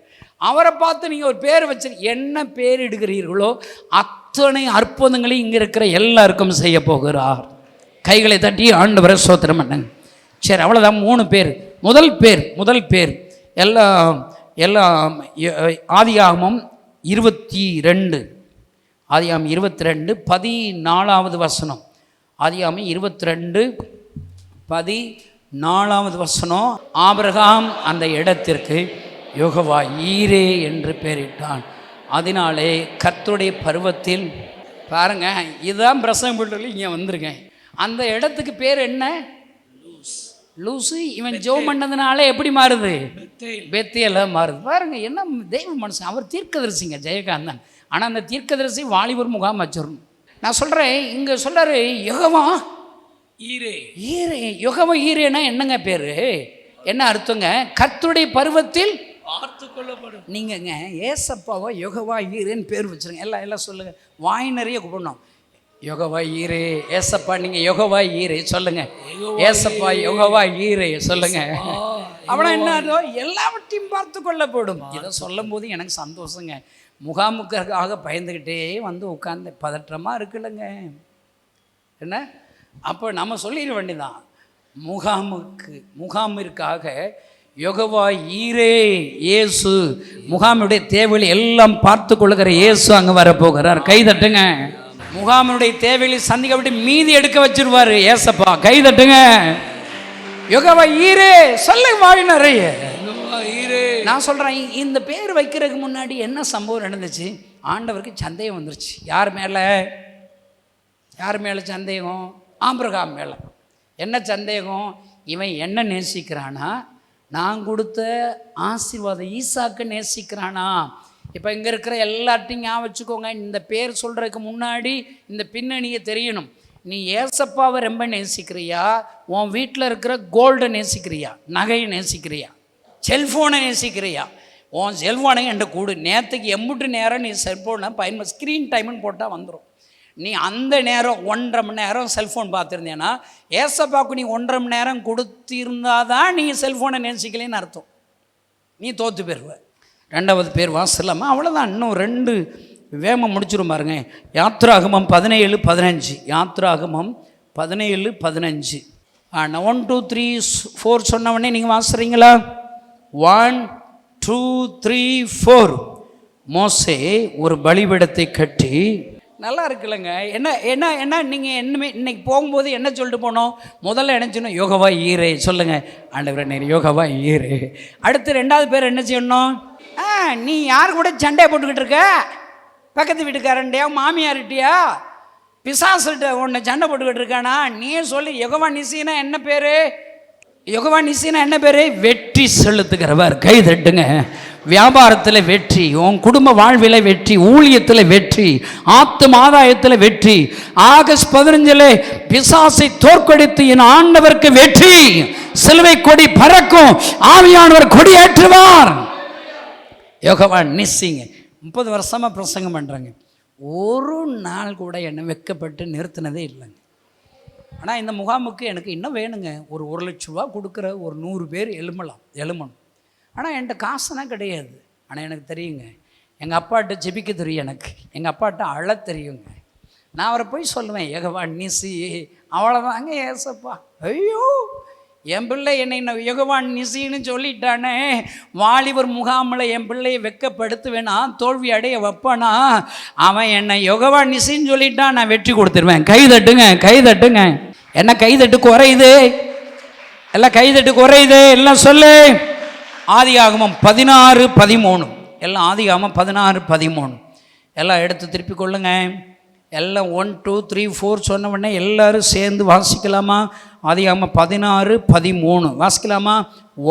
அவரை பார்த்து நீங்கள் ஒரு பேர் வச்சு என்ன பேர் எடுக்கிறீர்களோ அத்தனை அற்புதங்களையும் இங்கே இருக்கிற எல்லாருக்கும் செய்ய போகிறார். கைகளை தட்டி ஆண்டவரை ஸ்தோத்திரம் பண்ணுங்க. சரி, அவ்வளோதான். 3 பேர். முதல் பேர் எல்லாம் ஆதியாகமம் 22 14வது வசனம். ஆதியாகமம் 22:14வது வசனம். ஆபிரகாம் அந்த இடத்திற்கு யெகோவா ஈரே என்று பெயரிட்டான். அதனாலே கர்த்தருடைய பருவத்தில் பாருங்க, இதுதான் பிரசங்கம் பண்றதுல இங்கே வந்திருக்கேன். அந்த இடத்துக்கு பேர் என்ன? லூசு. இவன் ஜெபம் பண்ணதுனால எப்படி மாறுது? பெத்தேல மாறுது. பாருங்க என்ன தெய்வ மனுஷன். அவர் தீர்க்கதரிசிங்க ஜெயகாந்தன். ஆனால் அந்த தீர்க்கதரிசி வாலிபர் முகாம் வச்சிடணும். நான் சொல்கிறேன், இங்கே சொல்கிறாரு யெகோவா ஈரே. யெகோவா ஈரேனா என்னங்க பேர்? என்ன அர்த்தங்க? கர்த்தருடைய பருவத்தில் பார்த்து கொள்ளப்படும். நீங்கங்க ஏசப்பாவை யோகவா ஈரேன்னு பேர் வச்சுருங்க. எல்லாம் சொல்லுங்கள், வாய் நிறைய கூப்பிடணும். யோகவா ஈரே ஏசப்பா, நீங்கள் யோகவா ஈரே சொல்லுங்க. ஏசப்பா யோகவா ஈரே சொல்லுங்க. அவ்வளோ என்ன எல்லாவற்றையும் பார்த்து கொள்ளப்படும். இதை சொல்லும் போது எனக்கு சந்தோஷங்க. முகாமுக்காக பயந்துக்கிட்டே வந்து உட்காந்து பதற்றமாக இருக்குல்லங்க என்ன. அப்போ நம்ம சொல்லிட வேண்டியதான், முகாமிற்காக யோகவா ஈரே இயேசு, முகாமுடைய தேவையை எல்லாம் பார்த்து கொள்ளுகிற இயேசு அங்கே வரப்போகிறார். கை தட்டுங்க. முகாமுடைய தேவையை சந்திக்கப்பட்டு மீதி எடுக்க வச்சிருவாரு ஏசப்பா. கை தட்டுங்க. யோகவா ஈரே சொல்ல வாய் நிறைய. நான் சொல்கிறேன், இந்த பேர் வைக்கிறதுக்கு முன்னாடி என்ன சம்பவம் நடந்துச்சு? ஆண்டவருக்கு சந்தேகம் வந்துருச்சு. யார் மேலே சந்தேகம்? ஆபிரகாம் மேலே. என்ன சந்தேகம்? இவன் என்ன நேசிக்கிறானா? நான் கொடுத்த ஆசீர்வாதம் ஈசாக்கு நேசிக்கிறானா? இப்போ இங்கே இருக்கிற எல்லாத்தையும் ஞாபகம் வச்சுக்கோங்க. இந்த பேர் சொல்கிறதுக்கு முன்னாடி இந்த பின்னணியை தெரியணும். நீ ஏசப்பாவை ரொம்ப நேசிக்கிறியா? உன் வீட்டில் இருக்கிற கோல்டை நேசிக்கிறியா? நகையை நேசிக்கிறியா? செல்ஃபோனை நேசிக்கிறியா? உன் செல்ஃபோனை என்கிட்ட கூடு. நேற்றுக்கு எம்புட்டு நேரம் நீ செல்ஃபோனை ஸ்க்ரீன் டைம்னு போட்டால் வந்துடும். நீ அந்த நேரம் 1.5 மணி நேரம் செல்ஃபோன் பார்த்துருந்தேன்னா ஏசப்பாவுக்கு நீ 1.5 மணி நேரம் கொடுத்திருந்தாதான் நீ செல்ஃபோனை நேசிக்கலைன்னு அர்த்தம். நீ தோற்று போயிருவ. 2வது பேர் வாசலாமா? அவ்வளோதான். இன்னும் 2 வேகமாக முடிச்சிடும் பாருங்க. யாத்ராகமம் 17:15. யாத்ராகமம் 17:15. 1 2 3 4 சொன்னவொடனே நீங்கள் வாசுறீங்களா? 1 2 3 4. மோசே ஒரு பலிபீடத்தை கட்டி, நல்லா இருக்குல்லங்க. என்ன நீங்கள் இன்னைக்கு போகும்போது என்ன சொல்லிட்டு போனோம்? முதல்ல என்ன சொன்னோம்? யோகவா ஈரே சொல்லுங்க. ஆண்டவரே நீர் யோகவா ஈரே. அடுத்து 2வது பேர் என்ன செய்யணும்? நீ யார் கூட சண்டையை போட்டுக்கிட்டு இருக்க? பக்கத்து வீட்டுக்காரன்டையா, மாமியார்கிட்டயா, பிசாசுகிட்ட உன்னை சண்டை போட்டுக்கிட்டு இருக்கானா? நீயே சொல்லி. யோகவா நிசினா என்ன பேர்? யோகவா நிசினா என்ன பேர்? வெற்றி செலுத்துகிறவர். கை தட்டுங்க. வியாபாரத்தில் வெற்றி, உன் குடும்ப வாழ்வில் வெற்றி, ஊழியத்தில் வெற்றி, ஆத்தும ஆதாயத்தில் வெற்றி. ஆகஸ்ட் 15 பிசாசை தோற்கடித்து என் ஆண்டவருக்கு வெற்றி. சிலுவை கொடி பறக்கும். ஆவியானவர் கொடி ஏற்றுவார். யோகவா நிசிங்க. 30 வருஷமாக பிரசங்கம் பண்ணுறாங்க. ஒரு நாள் கூட என்னை வெக்கப்பட்டு நிறுத்தினதே இல்லைங்க. ஆனால் இந்த முகாமுக்கு எனக்கு இன்னும் வேணுங்க. ஒரு 1 லட்ச ரூபா கொடுக்குற ஒரு 100 பேர் எழுமணும். ஆனால் என்கிட்ட காசுலாம் கிடையாது. ஆனால் எனக்கு தெரியுங்க, எங்கள் அப்பாட்ட ஜெபிக்க தெரியும், எனக்கு எங்கள் அப்பாட்ட அழ தெரியுங்க. நான் அவரை போய் சொல்லுவேன், யோகவா நிசி. அவ்வளோதாங்க ஏசப்பா. ஐயோ, என் பிள்ளை என்னை யோகவா நிசின்னு சொல்லிட்டானே. வாலிபர் முகாமில் என் பிள்ளையை வெக்கப்படுத்துவேனா, தோல்வி அடைய வைப்பானா? அவன் என்னை யோகவா நிசின்னு சொல்லிட்டான், நான் வெற்றி கொடுத்துருவேன். கை தட்டுங்க, கை தட்டுங்க. என்ன கைதட்டு குறையுது? எல்லாம் கைதட்டு குறையுது. எல்லாம் சொல்லு. ஆதியாகமம் 16:13. எல்லாம் ஆதியாகமம் 16:13. எல்லாம் எடுத்து திருப்பி கொள்ளுங்க. எல்லாம் 1 2 3 4 சொன்ன உடனே எல்லாரும் சேர்ந்து வாசிக்கலாமா? ஆதியாகமம் 16:13 வாசிக்கலாமா?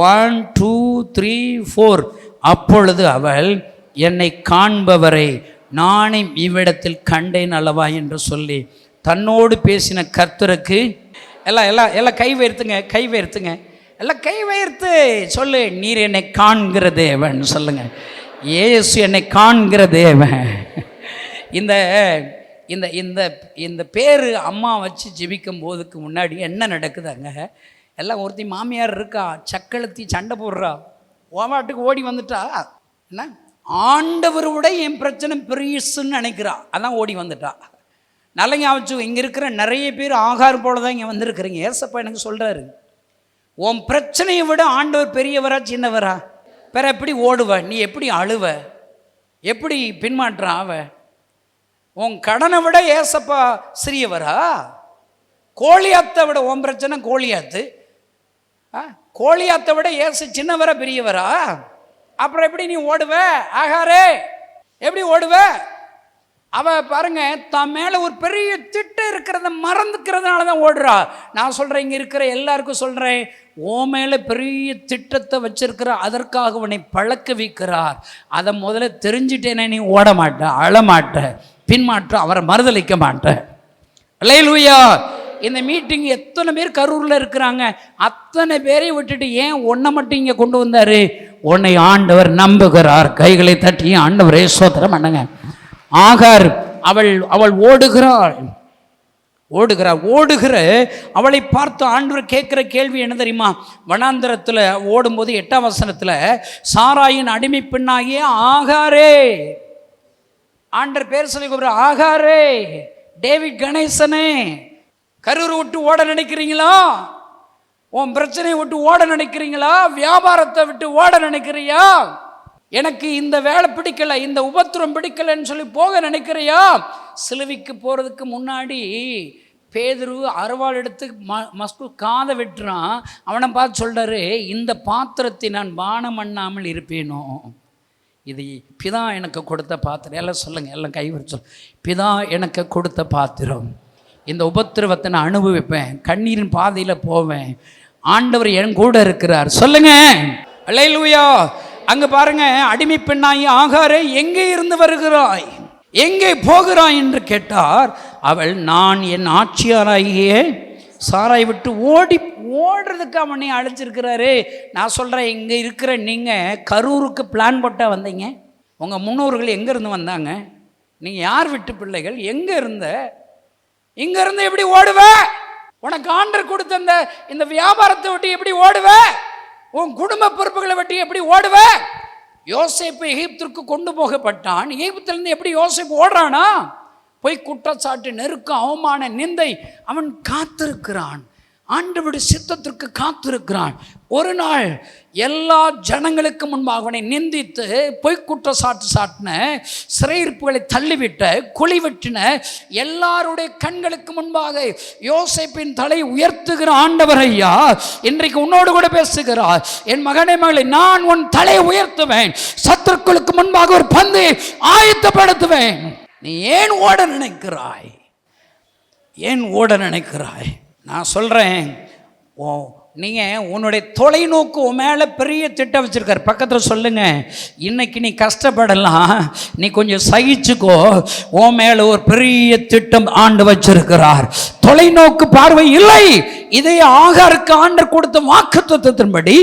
1 2 3 4. அப்பொழுது அவள், என்னை காண்பவரை நானே இவ்விடத்தில் கண்டேன் அல்லவா என்று சொல்லி தன்னோடு பேசின கர்த்தருக்கு. எல்லாம் கை உயர்த்துங்க, கை உயர்த்துங்க. எல்லாம் கை உயர்த்து சொல்லு. நீர் என்னை காண்கிற தேவன் சொல்லுங்க. இயேசு என்னை காண்கிற தேவன். இந்த இந்த இந்த இந்த பேர் அம்மா வச்சு ஜெபிக்கும் போதுக்கு முன்னாடி என்ன நடக்குதாங்க? எல்லாம் ஒருத்தி மாமியார் இருக்கா, சக்களத்தி சண்டை போடுறா, ஓவாட்டுக்கு ஓடி வந்துட்டா. என்ன ஆண்டவரோட என் பிரச்சனை பெரியசுன்னு நினைக்கிறா, அதான் ஓடி வந்துட்டா. நல்ல ஞாபகம். இங்கே இருக்கிற நிறைய பேர் ஆகார் போல தான் இங்கே வந்திருக்கிறீங்க. ஏசப்பா எனக்கு சொல்கிறாரு, உன் பிரச்சனையை விட ஆண்டவர் பெரியவரா சின்னவரா? பிற எப்படி ஓடுவ நீ? எப்படி அழுவ? எப்படி பின்மாற்றம் ஆவ? உன் கடனை விட ஏசப்பா சிறியவரா? கோழியாத்தை விட உன் பிரச்சனை கோழியாத்து. கோழியாத்தை விட ஏசு சின்னவரா பெரியவரா? அப்புறம் எப்படி நீ ஓடுவ? ஆகாரே எப்படி ஓடுவ? அவ பாருங்க, தான் மேலே ஒரு பெரிய திட்டம் இருக்கிறத மறந்துக்கிறதுனால தான் ஓடுறா. நான் சொல்கிறேன், இங்கே இருக்கிற எல்லாருக்கும் சொல்கிறேன், ஓ மேலே பெரிய திட்டத்தை வச்சிருக்கிற, அதற்காக உன்னை பழக்க வைக்கிறார். அதை முதல்ல தெரிஞ்சுட்டேனே நீ ஓட மாட்ட, அழமாட்ட, பின்மாற்ற அவரை மறுதளிக்க மாட்ட. அல்லேலூயா. இந்த மீட்டிங் எத்தனை பேர் கரூரில் இருக்கிறாங்க, அத்தனை பேரையும் விட்டுட்டு ஏன் உன்னை மட்டும் இங்கே கொண்டு வந்தார்? உன்னை ஆண்டவர் நம்புகிறார். கைகளை தட்டி ஆண்டவரே ஸ்தோத்திரம் பண்ணுங்க. ஆகார் அவள் ஓடுகிறாள். ஓடுகிற அவளை பார்த்து ஆண்டவர் கேட்குற கேள்வி என்ன தெரியுமா? வனாந்தரத்தில் ஓடும்போது 8ஆம் வசனத்தில், சாராயின் அடிமை பெண்ணாகிய ஆகாரே, ஆண்டவர் பேர் சொல்லி கூப்பிடுற, ஆகாரே, டேவிட் கணேசனே, கரூரை விட்டு ஓட நினைக்கிறீங்களா? உன் பிரச்சனையை விட்டு ஓட நினைக்கிறீங்களா? வியாபாரத்தை விட்டு ஓட நினைக்கிறியா? எனக்கு இந்த வேலை பிடிக்கல, இந்த உபத்திரம் பிடிக்கலன்னு சொல்லி போக நினைக்கிறியா? சிலுவைக்கு போகிறதுக்கு முன்னாடி பேதுரு அருவாள் எடுத்து மஸ்கு காதை வெட்டுறான். அவனை பார்த்து சொல்கிறாரு, இந்த பாத்திரத்தை நான் பானம் பண்ணாமல் இருப்பேனோ? இது பிதா எனக்கு கொடுத்த பாத்திரம். எல்லாம் சொல்லுங்கள், எல்லாம் கைவரி சொல். பிதா எனக்கு கொடுத்த பாத்திரம். இந்த உபத்திரவத்தை நான் அனுபவிப்பேன், கண்ணீரின் பாதையில் போவேன். ஆண்டவர் என் கூட இருக்கிறார். சொல்லுங்க அல்லேலூயா. அங்கே பாருங்க, அடிமை பெண்ணாகி ஆகாரே, எங்கே இருந்து வருகிறாய், எங்கே போகிறாய் என்று கேட்டார். அவள், நான் என் ஆட்சியாராகிய சாராய் விட்டு ஓடுறதுக்கு அவனை அழைச்சிருக்கிறாரு. நான் சொல்கிறேன், இங்கே இருக்கிற நீங்கள் கரூருக்கு பிளான் போட்டால் வந்தீங்க. உங்கள் முன்னோர்கள் எங்கேருந்து வந்தாங்க? நீங்கள் யார் விட்டு பிள்ளைகள்? எங்கே இருந்த? இங்கேருந்து எப்படி ஓடுவ? உனக்கு ஆண்டர் கொடுத்த இந்த வியாபாரத்தை விட்டு எப்படி ஓடுவ? உன் குடும்ப பொறுப்புகளை விட்டு எப்படி ஓடுவ? யோசேப்பு எகிப்திற்கு கொண்டு போகப்பட்டான். எகிப்திலிருந்து எப்படி யோசேப்பு ஓடுறானா? போய் குற்றச்சாட்டு, நெருக்கம், அவமான, நிந்தை. அவன் காத்திருக்கிறான், ஆண்டவருடைய சித்தத்திற்கு காத்திருக்கிறான். ஒரு நாள் எல்லா ஜனங்களுக்கு முன்பாக அவனை நிந்தித்து பொய்க்குற்றச்சாட்டு சாட்டின, சிறையிருப்புகளை தள்ளிவிட்ட, குழிவெட்டின, எல்லாருடைய கண்களுக்கு முன்பாக யோசேப்பின் தலை உயர்த்துகிற ஆண்டவர் ஐயா இன்றைக்கு உன்னோடு கூட பேசுகிறார். என் மகனே, மகளே, நான் உன் தலையை உயர்த்துவேன், சத்துருக்களுக்கு முன்பாக ஒரு பந்தை ஆயத்தப்படுத்துவேன். நீ ஏன் ஓட நினைக்கிறாய்? ஏன் ஓட நினைக்கிறாய்? நான் சொல்கிறேன், நீங்கள் உன்னுடைய தொலைநோக்கு உன் மேலே பெரிய திட்டம் வச்சுருக்கார். பக்கத்தில் சொல்லுங்கள், இன்னைக்கு நீ கஷ்டப்படலாம், நீ கொஞ்சம் சகிச்சுக்கோ, உன் மேலே ஒரு பெரிய திட்டம் ஆண்டு வச்சிருக்கிறார். தொலைநோக்கு பார்வை இல்லை. இதை ஆகாருக்கு ஆண்டவர் கொடுத்த வாக்குத்தத்தத்தின்படி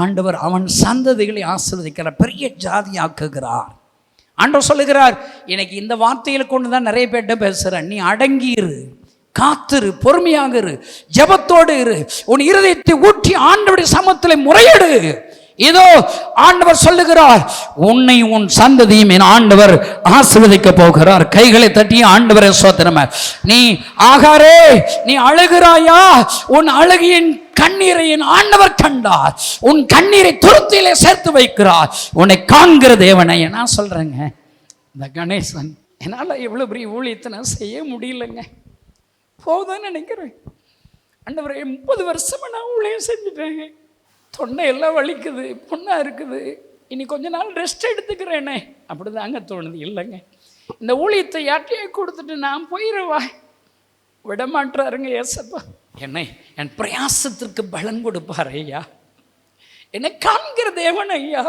ஆண்டவர் அவன் சந்ததிகளை ஆசீர்வதிக்கிறார், பெரிய ஜாதியாக்குகிறார். ஆண்டவர் சொல்லுகிறார், இன்னைக்கு இந்த வார்த்தைகளை கொண்டு தான் நிறைய பேர்கிட்ட பேசுகிறேன். நீ அடங்கியிரு, காத்திரு, பொறுமையாக இரு, ஜெபத்தோடு இரு, உன் இருதயத்தை ஊற்றி ஆண்டவருடைய சமூகத்தில் முறையிடு. இதோ ஆண்டவர் சொல்லுகிறார், உன்னை உன் சந்ததியும் என் ஆண்டவர் ஆசீர்வதிக்க போகிறார். கைகளை தட்டி ஆண்டவரை ஸ்தோத்திரம். நீ ஆகாரே, நீ அழுகிறாயா? உன் அழுகையின் கண்ணீரை என் ஆண்டவர் கண்டார். உன் கண்ணீரை துருத்தியிலே சேர்த்து வைக்கிறார். உன்னை காண்கிற தேவனை. நான் சொல்றேங்க, இந்த கணேசன் என்னால் எவ்வளோ பெரிய ஊழியத்தை நான் செய்ய முடியலைங்க. போதும்னு நினைக்கிறேன். ஆண்டவரே, 30 வருஷமாக நான் ஊழியம் செஞ்சுட்டேங்க. தொண்டை எல்லாம் வலிக்குது, பொண்ணாக இருக்குது, இனி கொஞ்ச நாள் ரெஸ்ட் எடுத்துக்கிறேனே, அப்படி தாங்க தோணுது. இல்லைங்க, இந்த ஊழியத்தை யார்ட்டையே கொடுத்துட்டு நான் போயிடுவா, விடமாட்டாருங்க ஏசப்பா. என்னை என் பிரயாசத்திற்கு பலன் கொடுப்பார் ஐயா. என்னை காண்கிற தேவன் ஐயா.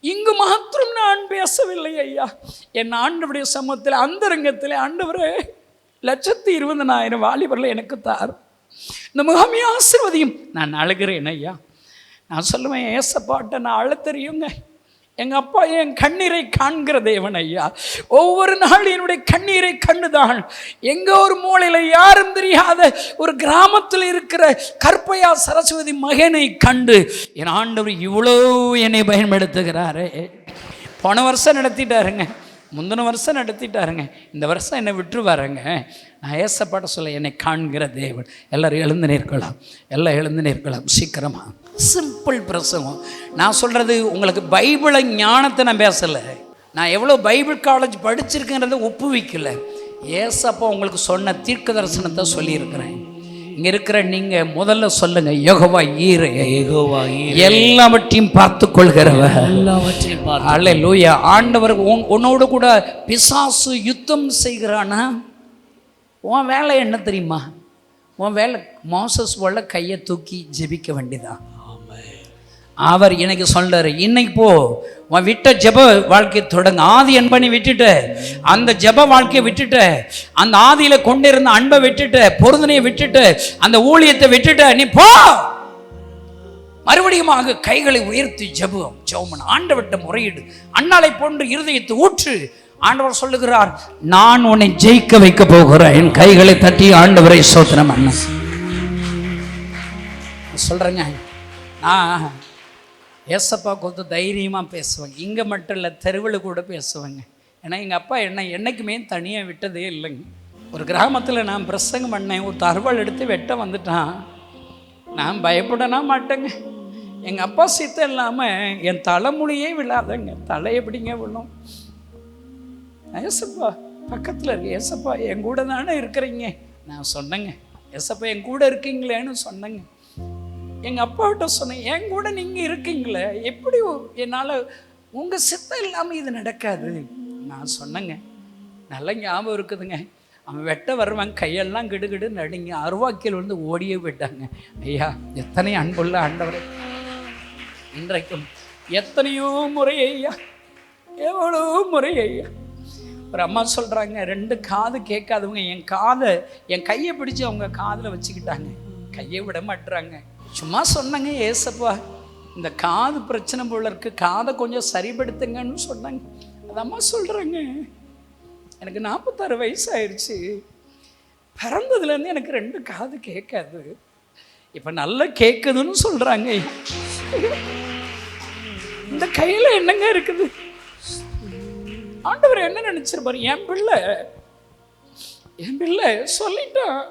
இங்கு மாத்திரம் நான் பேசவில்லை ஐயா, என் ஆண்டவருடைய சமூகத்தில் அந்தரங்கத்தில் ஆண்டவரே 1,20,000 வாலிபரில் எனக்கு தார், இந்த முகாமை ஆசீர்வதியும். நான் அழுகிறேன் ஐயா. நான் சொல்லுவேன், ஏசப்பாட்ட நான் அழ தெரியுங்க. எங்கள் அப்பா என் கண்ணீரை காண்கிற தேவன் ஐயா. ஒவ்வொரு நாள் என்னுடைய கண்ணீரை கண்டுதான். எங்கே ஒரு மூலையில் யாரும் தெரியாத ஒரு கிராமத்தில் இருக்கிற கற்பையா சரஸ்வதி மகனை கண்டு என் ஆண்டவர் இவ்வளோ என்னை பயன்படுத்துகிறாரே. போன வருஷம் நடத்திட்டாருங்க, முந்தின வருஷம் நடத்திட்டாருங்க, இந்த வருஷம் என்னை விட்டுருவாருங்க. நான் ஏசப்பாட்ட சொல்ல, என்னை காண்கிற தேவன். எல்லோரும் எழுந்து நிற்கலாம், எல்லாம் எழுந்து நிற்கலாம் சீக்கிரமாக. சிம்பிள் பிரசங்கம். நான் சொல்கிறது உங்களுக்கு பைபிளை ஞானத்தை நான் பேசலை, நான் எவ்வளோ பைபிள் காலேஜ் படிச்சிருக்கேன்றதை ஒப்புவிக்கலை. ஏசப்பா உங்களுக்கு சொன்ன தீர்க்க தரிசனத்தை சொல்லியிருக்கிறேன். இங்கே இருக்கிற நீங்கள் முதல்ல சொல்லுங்க, யெகோவா ஈரே, யெகோவா ஈரே, எல்லாவற்றையும் பார்த்து கொள்கிறவர், எல்லாவற்றையும் பார்த்து. அல்லேலூயா. ஆண்டவர் உன்னோடு கூட பிசாசு யுத்தம் செய்கிறானா? உன் வேலை என்ன தெரியுமா? உன் வேலை மோசஸ் போல கையை தூக்கி ஜெபிக்க வேண்டியதான். அவர் எனக்கு சொல்றாரு, இன்னைக்கு போ, உன் விட்ட ஜெப வாழ்க்கையை தொடங்க. ஆதி அன்பை நீ விட்டுட்ட, அந்த ஜெப வாழ்க்கையை விட்டுட்ட, அந்த ஆதியில கொண்டிருந்த அன்பை விட்டுட்ட, பொருந்தனையை விட்டுட்ட, அந்த ஊழியத்தை விட்டுட்ட, நீ போ. மறுபடியுமாக கைகளை உயர்த்தி ஜெபம் ஆண்டவர்கிட்ட முறையிடு. அண்ணாளை போன்று இருதயத்தை ஊற்று. ஆண்டவர் சொல்லுகிறார், நான் உன்னை ஜெயிக்க வைக்க போகிறேன். என் கைகளை தட்டி ஆண்டவரை ஸ்தோத்திரம் பண்ண சொல்றேங்க. நான் ஏசப்பா கொஞ்சம் தைரியமாக பேசுவேங்க. இங்கே மட்டும் இல்லை, தெருவில் கூட பேசுவேங்க. ஏன்னா எங்கள் அப்பா என்னைக்குமே தனியாக விட்டதே இல்லைங்க. ஒரு கிராமத்தில் நான் பிரசங்கம் பண்ணேன், ஒரு அருவாள் எடுத்து வெட்ட வந்துட்டான். நான் பயப்படனா மாட்டேங்க. எங்கள் அப்பா சித்தம் இல்லாமல் என் தலைமுடியே விழாதங்க. தலை எப்படிங்க விழும்? ஏசப்பா பக்கத்தில் இருக்கு. ஏசப்பா என் கூட தானே இருக்கிறீங்க. நான் சொன்னேங்க, ஏசப்பா என் கூட இருக்கீங்களேன்னு சொன்னேங்க. எங்கள் அப்பாவிட்ட சொன்னேன், என் கூட நீங்கள் இருக்கீங்களே, எப்படி என்னால் உங்கள் சித்தம் இல்லாமல் இது நடக்காது. நான் சொன்னேங்க. நல்ல ஞாபகம் இருக்குதுங்க. அவன் வெட்ட வருவான், கையெல்லாம் கிடுகிடு நடுங்க, அருவாக்கில் வந்து ஓடியே போயிட்டாங்க. ஐயா, எத்தனை அன்புள்ள ஆண்டவரே, இன்றைக்கும் எத்தனையோ முறை ஐயா, எவ்வளோ முறை ஐயா. ஒரு அம்மா சொல்கிறாங்க, 2 காது கேட்காதவங்க என் கையை பிடிச்சி அவங்க காதில் வச்சுக்கிட்டாங்க, கையை விட மாட்டுறாங்க. சும்மா சொன்னாங்க, ஏசப்பா இந்த காது பிரச்சனை போல இருக்கு, காதை கொஞ்சம் சரிப்படுத்துங்கன்னு சொன்னாங்க. அது அம்மா சொல்கிறாங்க, எனக்கு 46 வயசு ஆயிடுச்சு, பிறந்ததுலேருந்து எனக்கு 2 காது கேட்காது, இப்போ நல்லா கேட்குதுன்னு சொல்கிறாங்க. இந்த கையில் என்னங்க இருக்குது? ஆண்டவர் என்ன நினைச்சிருப்பாரு? என் பிள்ளை சொல்லிட்டான்,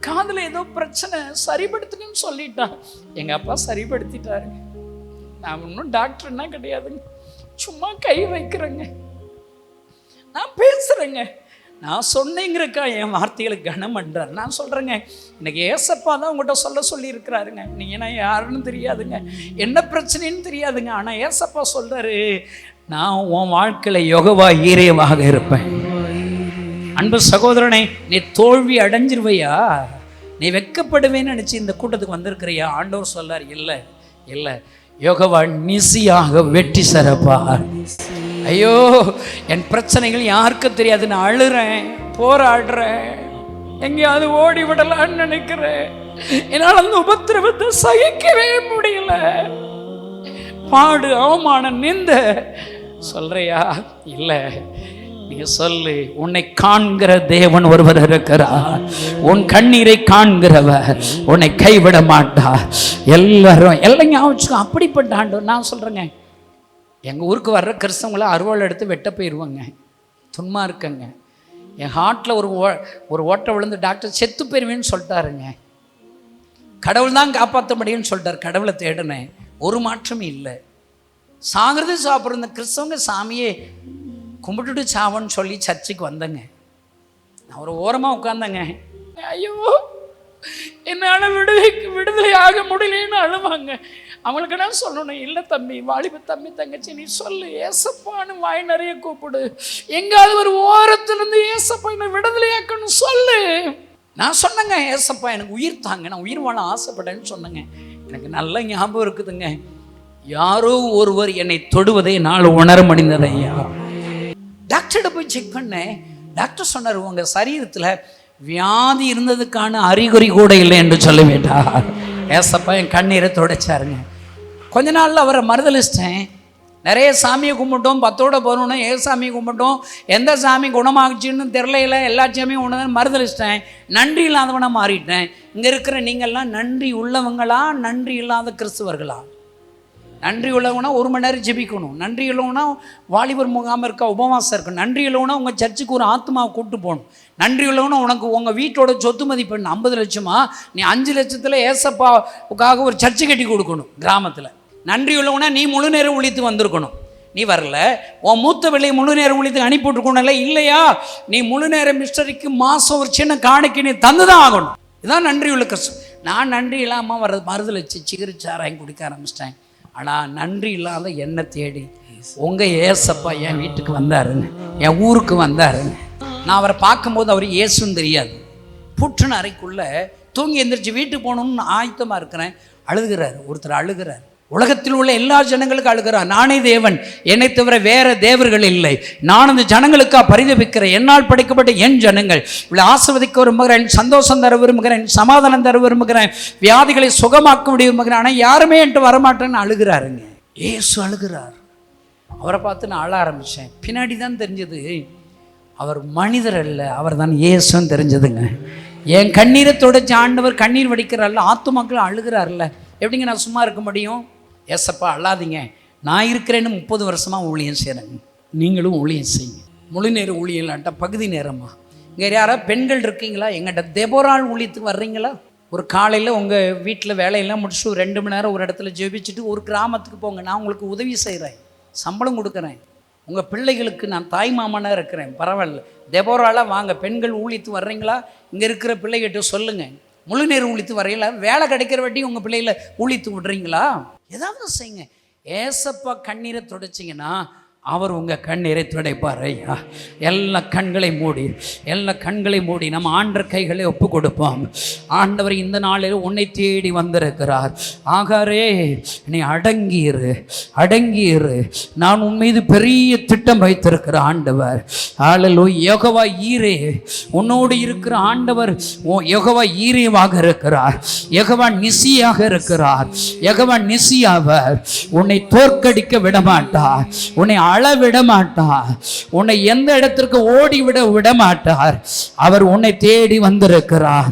காதுல ஏதோ பிரச்சனை, சரிப்படுத்துன்னு சொல்லிட்டான். எங்க அப்பா சரிப்படுத்திட்டாரு. நான் ஒன்றும் டாக்டர்னா கிடையாதுங்க, சும்மா கை வைக்கிறேங்க, நான் பேசுறேங்க. நான் சொன்னேங்கிறக்கா என் வார்த்தைகளுக்கு கனம் பண்றாரு. நான் சொல்றேங்க, எனக்கு ஏசப்பா தான் உங்கள்கிட்ட சொல்ல இருக்கிறாருங்க. நீங்க என்ன யாருன்னு தெரியாதுங்க, என்ன பிரச்சனைன்னு தெரியாதுங்க. ஆனா ஏசப்பா சொல்றாரு, நான் உன் வாழ்க்கையில யெகோவா ஈரேவாக இருப்பேன். அன்பு சகோதரனே, நீ தோல்வி அடைஞ்சிருவையா, நீ வெட்கப்படுவேன்னு நினைச்சு இந்த கூட்டத்துக்கு வந்திருக்கிறியா? ஆண்டவர் சொல்லார், இல்லை யெகோவா நிசியாக வெற்றி சிறப்பார். ஐயோ, என் பிரச்சனைகள் யாருக்கும் தெரியாது, நான் அழுறேன், போராடுறேன், எங்கேயாவது ஓடி விடலான்னு நினைக்கிறேன், என்னால் அந்த உபத்திரவத்தை சகிக்கவே முடியல, பாடு அவமானம் நிந்த சொல்றியா? இல்லை, நீ சொல்லு, உன்னை காண்கிற தேவன் ஒருவர் இருக்கிறார், உன் கண்ணீரை காண்கிறவர், உன்னை கைவிட மாட்டார். எல்லாரும் எல்லாம் ஞாபகம் அப்படிப்பட்ட ஆண்டவர். நான் சொல்றேங்க, எங்கள் ஊருக்கு வர்ற கிறிஸ்தவங்களை அருவாள் எடுத்து வெட்ட போயிடுவாங்க. துன்மா இருக்கங்க, என் ஹார்ட்டில் ஒரு ஓட்டை விழுந்து டாக்டர் செத்து போயிருவேன்னு சொல்லிட்டாருங்க. கடவுள் தான் காப்பாற்ற முடியும்னு சொல்லிட்டார். கடவுளை தேடினேன், ஒரு மாற்றமும் இல்லை. சாகிறது சாப்பிட்ற இந்த கிறிஸ்தவங்க சாமியே கும்பிட்டுட்டு சாவன்னு சொல்லி சர்ச்சுக்கு வந்தேங்க. நான் ஒரு ஓரமாக உட்காந்தேங்க. ஐயோ, என்னால் விடுதலை ஆக முடியலன்னு அழுவாங்க. அவங்களுக்கு நான் சொல்லணும், இல்லை தம்பி, வாலிப தம்பி, தங்கச்சி, நீ சொல்லு, ஏசப்பான்னு வாய் நிறைய கூப்பிடு, எங்காவது ஒரு ஓரத்துலேருந்து ஏசப்பா என்னை விடுதலையாக்கணும் சொல்லு. நான் சொன்னேங்க, ஏசப்பா எனக்கு உயிர் தாங்க, நான் உயிர் வாழ ஆசைப்பட்டேன்னு சொன்னேங்க. எனக்கு நல்ல ஞாபகம் இருக்குதுங்க, யாரோ ஒருவர் என்னை தொடுவதை நான் உணர முடிந்தது. ஐயா, டாக்டர்கிட்ட போய் செக் பண்ணேன். டாக்டர் சொன்னார், உங்கள் சரீரத்தில் வியாதி இருந்ததுக்கான அறிகுறி கூட இல்லை என்று சொல்லிவிட்டார். ஏசப்பா என் கண்ணீரை துடைச்சாருங்க. கொஞ்ச நாளில் அவரை மறுதலிச்சிட்டேன். நிறைய சாமியை கும்பிட்டோம், 10ஓட போகணுன்னு சாமியை கும்பிட்டோம், எந்த சாமி குணமாகிச்சின்னு தெரிலையில, எல்லா சாமியும் ஒன்று மறுதலிச்சிட்டேன். நன்றி இல்லாதவனாக மாறிட்டேன். இங்கே இருக்கிற நீங்கள்லாம் நன்றி உள்ளவங்களா, நன்றி இல்லாத கிறிஸ்துவர்களா? நன்றி உள்ளவனா 1 மணி நேரம் ஜெபிக்கணும், நன்றி உள்ளவனா வாலிபர் முகாம் இருக்க உபவாசம் இருக்கணும், நன்றி உள்ளவனா உங்கள் சர்ச்சுக்கு ஒரு ஆத்மாவை கூப்பிட்டு போகணும், நன்றி உள்ளவனா உனக்கு உங்கள் வீட்டோட சொத்து மதிப்பெண் 50 லட்சமா, நீ 5 லட்சத்தில் ஏசப்பாவுக்காக ஒரு சர்ச்சு கட்டி கொடுக்கணும் கிராமத்தில். நன்றி உள்ளவனா நீ முழு நேரம் உழித்து வந்திருக்கணும். நீ வரல, உன் மூத்த பிள்ளை முழு நேரம் உழித்து அனுப்பிவிட்டுருக்கணும்ல, இல்லையா நீ முழு நேரம் மிஸ்டரிக்கு மாதம் ஒரு சின்ன காணிக்கை நீ தந்து தான் ஆகணும். இதுதான் நன்றி உள்ள கஷ்டம். நான் நன்றி இல்லாமல் மறுதலிச்சு சிகிரிச்சாராயம் குடிக்க ஆரம்பிச்சிட்டேன். ஆனால் நன்றி இல்லாத என்னை தேடி உங்கள் ஏசப்பா என் வீட்டுக்கு வந்தாருங்க, என் ஊருக்கு வந்தாருங்க. நான் அவரை பார்க்கும்போது அவர் இயேசுன்னு தெரியாது. புற்றுன அறைக்குள்ளே தூங்கி எந்திரிச்சு வீட்டுக்கு போகணும்னு ஆயத்தமாக இருக்கிறேன். அழுகிறார், ஒருத்தர் அழுகிறார். உலகத்தில் உள்ள எல்லா ஜனங்களுக்கும் அழுகிறார். நானே தேவன், என்னை தவிர வேற தேவர்கள் இல்லை. நான் அந்த ஜனங்களுக்காக பரிதபிக்கிறேன். என்னால் படைக்கப்பட்ட என் ஜனங்கள் இவ்வளோ ஆசீர்வதிக்க விரும்புகிறேன், சந்தோஷம் தர விரும்புகிறேன், சமாதானம் தர விரும்புகிறேன், வியாதிகளை சுகமாக்க முடிய விரும்புகிறேன், ஆனால் யாருமே என்கிட்ட வரமாட்டேன்னு அழுகிறாருங்க. இயேசு அழுகிறார். அவரை பார்த்து நான் அழ ஆரம்பித்தேன். பின்னாடி தான் தெரிஞ்சது அவர் மனிதர் அல்ல, அவர் தான் இயேசுன்னு தெரிஞ்சதுங்க. என் கண்ணீரை தொடச்சி ஆண்டவர் கண்ணீர் வடிக்கிறார்ல, ஆத்துமாக்கள் அழுகிறார்ல, எப்படிங்க நான் சும்மா இருக்க முடியும்? ஏசப்பா அழாதீங்க, நான் இருக்கிறேன்னு 30 வருஷமாக ஊழியம் செய்கிறேங்க, நீங்களும் ஊழியம் செய்யுங்க. முழு நேர ஊழியம் இல்லாட்டா பகுதி நேரமா? இங்கே யாராவது பெண்கள் இருக்கீங்களா? எங்கிட்ட தெபோராள் ஊழியத்துக்கு வர்றீங்களா? ஒரு காலையில் உங்கள் வீட்டில் வேலையெல்லாம் முடிச்சு ஒரு 2 மணி நேரம் ஒரு இடத்துல ஜெபிச்சுட்டு ஒரு கிராமத்துக்கு போங்க, நான் உங்களுக்கு உதவி செய்கிறேன், சம்பளம் கொடுக்குறேன். உங்கள் பிள்ளைகளுக்கு நான் தாய் மாமனாக இருக்கிறேன், பரவாயில்ல. தெபோராளாக வாங்க, பெண்கள் ஊழியத்துக்கு வர்றீங்களா? இங்கே இருக்கிற பிள்ளைகிட்ட சொல்லுங்கள், முழு நேரம் ஊழித்து வரையில வேலை கிடைக்கிற வட்டி உங்கள் பிள்ளைகளை ஊழித்து விட்றீங்களா? ஏதாவது செய்யுங்க. ஏசப்பா கண்ணீரை துடைச்சிங்கன்னா அவர் உங்கள் கண்ணீரை துடைப்பார். ஐயா, எல்லா கண்களை மூடி நம்ம ஆண்டவர் கைகளை ஒப்பு கொடுப்போம். ஆண்டவர் இந்த நாளில் உன்னை தேடி வந்திருக்கிறார். ஆகாரே, நீ அடங்கியிரு, நான் உன் மீது பெரிய திட்டம் வைத்திருக்கிற ஆண்டவர். ஹல்லேலூயா. யெகோவா ஈரே, உன்னோடு இருக்கிற ஆண்டவர் யெகோவா ஈரேவாக இருக்கிறார், யெகோவா நிசியாக இருக்கிறார். யெகோவா நிசியாவர் உன்னை தோற்கடிக்க விடமாட்டார், உன்னை அளவிட மாட்டார், உன்னை எந்த இடத்திற்கு ஓடி விட மாட்டார். அவர் உன்னை தேடி வந்திருக்கிறார்.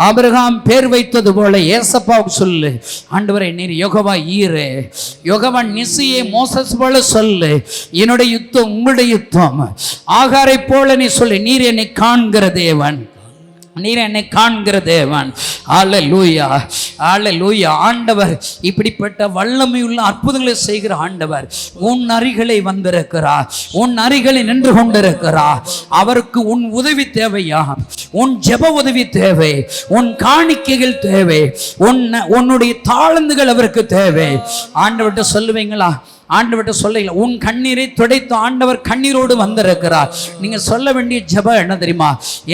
ஆபிரகாம் பேர் வைத்தது போல ஏசப்பாவுக்கு சொல்லு, ஆண்டவரே நீர் யெகோவா ஈரே, யெகோவா நிசியே, மோசஸ் போல சொல்லு, என்னுடைய யுத்தம் உங்களுடைய யுத்தம். ஆகாரை போல நீ சொல்லு, நீர் என்னை காண்கிற தேவன், நீர் என்னை காண்கிற தேவன். அல்லேலூயா, அல்லேலூயா. ஆண்டவர் இப்படிப்பட்ட வல்லமையுள்ள அற்புதங்களை செய்கிற ஆண்டவர் உன் அருகிலே வந்திருக்கிறார், உன் அருகிலே நின்று கொண்டிருக்கிறார். அவருக்கு உன் உதவி தேவையா? உன் ஜெப உதவி தேவை, உன் காணிக்கைகள் தேவை, உன்னுடைய தாளந்துகள் அவருக்கு தேவை. ஆண்டவர்கிட்ட சொல்லுவீங்களா? ஆண்டவர்கிட்ட சொல்ல, உன் கண்ணீரை துடைத்து ஆண்டவர் கண்ணீரோடு வந்திருக்கிறார். நீங்க சொல்ல வேண்டிய ஜெபம் என்ன தெரியுமா?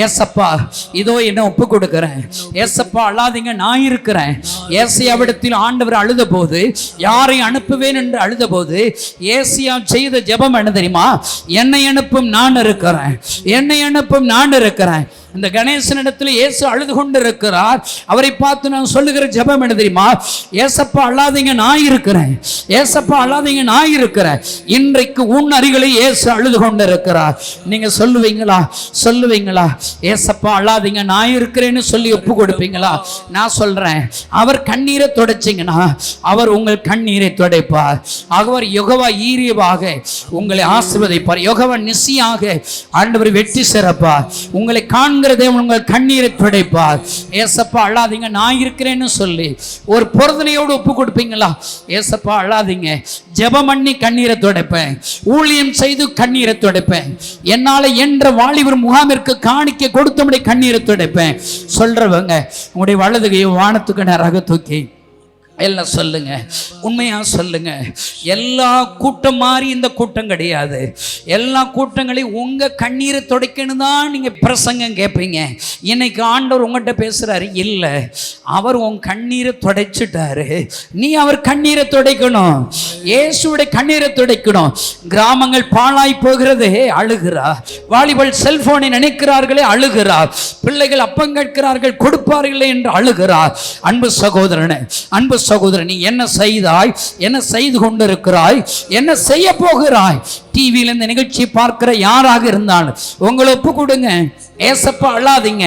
ஏசப்பா, இதோ என்ன ஒப்பு கொடுக்கிறேன். ஏசப்பா அழாதீங்க, நான் இருக்கிறேன். ஏசியாவிடத்தில் ஆண்டவர் அழுத போது, யாரை அனுப்புவேன் என்று அழுத போது ஏசியா செய்த ஜெபம் என்ன தெரியுமா? என்னை அனுப்பும், நான் இருக்கிறேன், என்னை அனுப்பும், நான் இருக்கிறேன். இந்த கணேசனிடத்தில் இயேசு அழுது கொண்டு இருக்கிறார். அவரை பார்த்து நான் சொல்லுகிற ஜெபம் என்ன தெரியுமா? ஏசப்பா அழாதீங்க, நான் இருக்கிறேன். ஏசப்பா அழாதீங்க, நான் இருக்கிறேன். இன்றைக்கு உன் அருகிலே இயேசு அழுது கொண்டு இருக்கிறார். நீங்க சொல்லுவீங்களா? ஏசப்பா அழாதீங்க, நான் இருக்கிறேன்னு சொல்லி ஒப்பு கொடுப்பீங்களா? நான் சொல்றேன், அவர் கண்ணீரை துடைச்சிங்கன்னா அவர் உங்கள் கண்ணீரை துடைப்பார். அவர் யெகோவா ஈரேவாக உங்களை ஆசீர்வதிப்பார். யெகோவா நிசியாக ஆண்டவர் வெற்றி சிறப்பார். உங்களை உங்கள் கண்ணீரை துடைப்பார். ஏசப்பா அழாதீங்க, நான் இருக்கிறேன்னு சொல்லி ஒரு பொறுதலையோடு ஒப்பு கொடுப்பீங்களா? ஏசப்பா அழாதீங்க, ஜெபம் பண்ணி கண்ணீரை துடைப்பேன், ஊழியம் செய்து கண்ணீரை துடைப்பேன், என்னால என்ற வாலிபர் முகாமிற்கு காணிக்க கொடுத்தபடி கண்ணீரை துடைப்பேன் சொல்றவங்க உங்களுடைய வலதுகையை வானத்துக்கு நேராக தூக்கி எல்லாம் சொல்லுங்க, உண்மையா சொல்லுங்க. எல்லா கூட்டம் மாதிரி இந்த கூட்டம் கிடையாது. எல்லா கூட்டங்களையும் உங்க கண்ணீரை துடைக்கணும் தான் நீங்க பிரசங்கம் கேட்பீங்க. இன்னைக்கு ஆண்டவர் உங்கள்கிட்ட பேசுறாரு, இல்ல அவர் உன் கண்ணீரை துடைச்சிட்டாரு, நீ அவர் கண்ணீரை துடைக்கணும், இயேசுடைய கண்ணீரை துடைக்கணும். கிராமங்கள் பாழாய் போகிறது, அழுகிறார். வாலிபல் செல்போனை நினைக்கிறார்களே, அழுகிறார். பிள்ளைகள் அப்பம் கேட்கிறார்கள், கொடுப்பார்களே என்று அழுகிறார். அன்பு சகோதரனே, அன்பு சகோதரன், நீ என்ன செய்தாய், என்ன செய்து கொண்டிருக்கிறாய், என்ன செய்ய போகிறாய்? டிவியில் இந்த நிகழ்ச்சி பார்க்கிற யாராக இருந்தாலும் உங்களை ஒப்பு கொடுங்க. ஏசப்பா அழாதீங்க,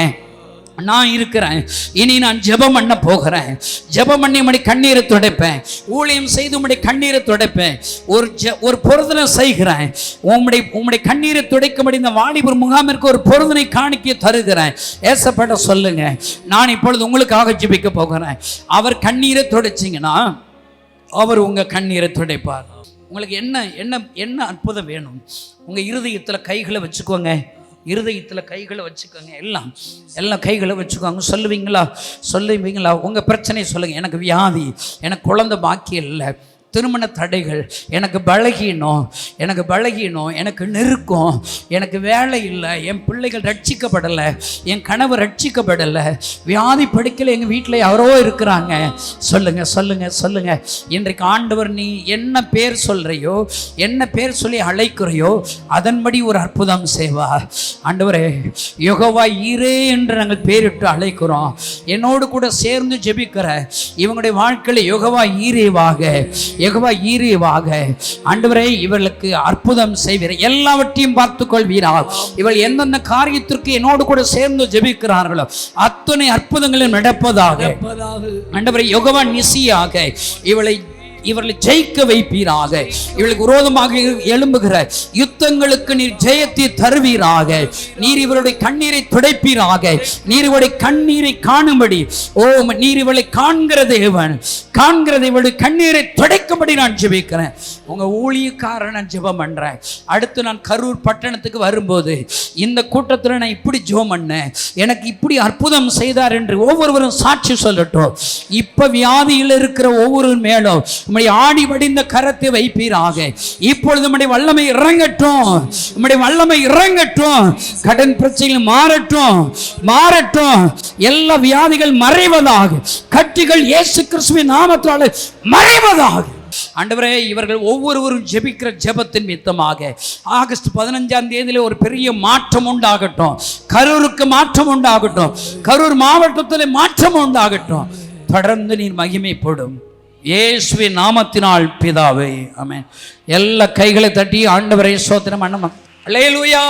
நான் இருக்கிறேன், இனி நான் ஜெபம் பண்ண போகிறேன், ஜெபம் பண்ணி உம்முடைய கண்ணீரை துடைப்பேன், ஊழியம் செய்து உம்முடைய கண்ணீரை துடைப்பேன், ஒரு பொருதனை செய்கிறேன், உம்முடைய கண்ணீரை துடைக்கும்படி இந்த வாலிபர் முகாமிற்கு ஒரு பொருதனை காணிக்க தருகிறேன். ஏசப்பட சொல்லுங்க, நான் இப்பொழுது உங்களுக்காக ஜெபிக்க போகிறேன். அவர் கண்ணீரை துடைச்சிங்கன்னா அவர் உங்க கண்ணீரை துடைப்பார். உங்களுக்கு என்ன அற்புதம் வேணும்? உங்க இருதயத்தில் கைகளை வச்சுக்கோங்க, இருதயத்தில் கைகளை வச்சுக்கோங்க, எல்லாம் கைகளை வச்சுக்கோங்க. சொல்லுவீங்களா? உங்கள் பிரச்சனையை சொல்லுங்கள். எனக்கு வியாதி, எனக்கு குழந்தை பாக்கியம் இல்லை, திருமண தடைகள், எனக்கு பலகீனம், எனக்கு நெருக்கம், எனக்கு வேலை இல்லை, என் பிள்ளைகள் ரட்சிக்கப்படலை, என் கணவர் ரட்சிக்கப்படலை, வியாதி படுக்கையில் எங்கள் வீட்டில் யாரோ இருக்கிறாங்க. சொல்லுங்க சொல்லுங்க சொல்லுங்க. இன்றைக்கு ஆண்டவர் நீ என்ன பேர் சொல்கிறையோ, என்ன பேர் சொல்லி அழைக்கிறையோ அதன்படி ஒரு அற்புதம் செய்வார். ஆண்டவரே, யெகோவா ஈரே என்று நாங்கள் பேரிட்டு அழைக்கிறோம். என்னோடு கூட சேர்ந்து ஜெபிக்கிற இவங்களுடைய வாழ்க்கையில் யெகோவா ஈரேவாக ஆண்டவரே இவர்களுக்கு அற்புதம் செய்வீர், எல்லாவற்றையும் பார்த்துக் கொள்வீராக. இவள் எந்தெந்த காரியத்திற்கு என்னோடு கூட சேர்ந்து ஜெபிக்கிறார்களோ அத்தனை அற்புதங்களும் நடப்பதாக. ஆண்டவரே யெகோவா நிசியாக இவர்களை ஜெயிக்க வைப்பீராக. இவர்களுக்கு விரோதமாக எழும்புகிற யுத்தங்களுக்கு நீர் ஜெயத்தை தருவீராக. நீர் இவருடைய கண்ணீரை துடைப்பீராக. நீர் இவருடைய கண்ணீரை காணும்படி, நீர் இவளை காண்கிற தேவன், இவளுடைய கண்ணீரை துடைக்கும்படி நான் ஜெபிக்கிறேன். உங்க ஊழியக்காரன் நான் ஜெபம் பண்றேன். அடுத்து நான் கரூர் பட்டணத்துக்கு வரும்போது இந்த கூட்டத்தில் நான் இப்படி ஜெபம் பண்ணேன், எனக்கு இப்படி அற்புதம் செய்தார் என்று ஒவ்வொருவரும் சாட்சி சொல்லட்டும். இப்ப வியாதியில் இருக்கிற ஒவ்வொரு மேலும் உம்முடைய ஆடி வடிந்த கரத்தை வைப்பீராக. இப்பொழுது உம்முடைய வல்லமை இறங்கட்டும், கடன் பிரச்சனைகள் மாறட்டும், எல்லா வியாதிகள் மறைவதாக, கட்டிகள் இயேசு கிறிஸ்துவின் நாமத்தால் மறைவதாக. ஆண்டவரே, இவர்கள் ஒவ்வொருவரும் ஜெபிக்கிற ஜெபத்தின் மித்தமாக ஆகஸ்ட் 15ஆம் தேதியில ஒரு பெரிய மாற்றம் உண்டாகட்டும். கரூருக்கு மாற்றம் உண்டாகட்டும், கரூர் மாவட்டத்தில் மாற்றம் உண்டாகட்டும். தொடர்ந்து நீர் மகிமைப்படும் இயேசுவின் நாமத்தினால் பிதாவே, ஆமென். எல்லா கைகளை தட்டி ஆண்டவரை ஸ்தோத்திரம் பண்ணலாம். அல்லேலூயா.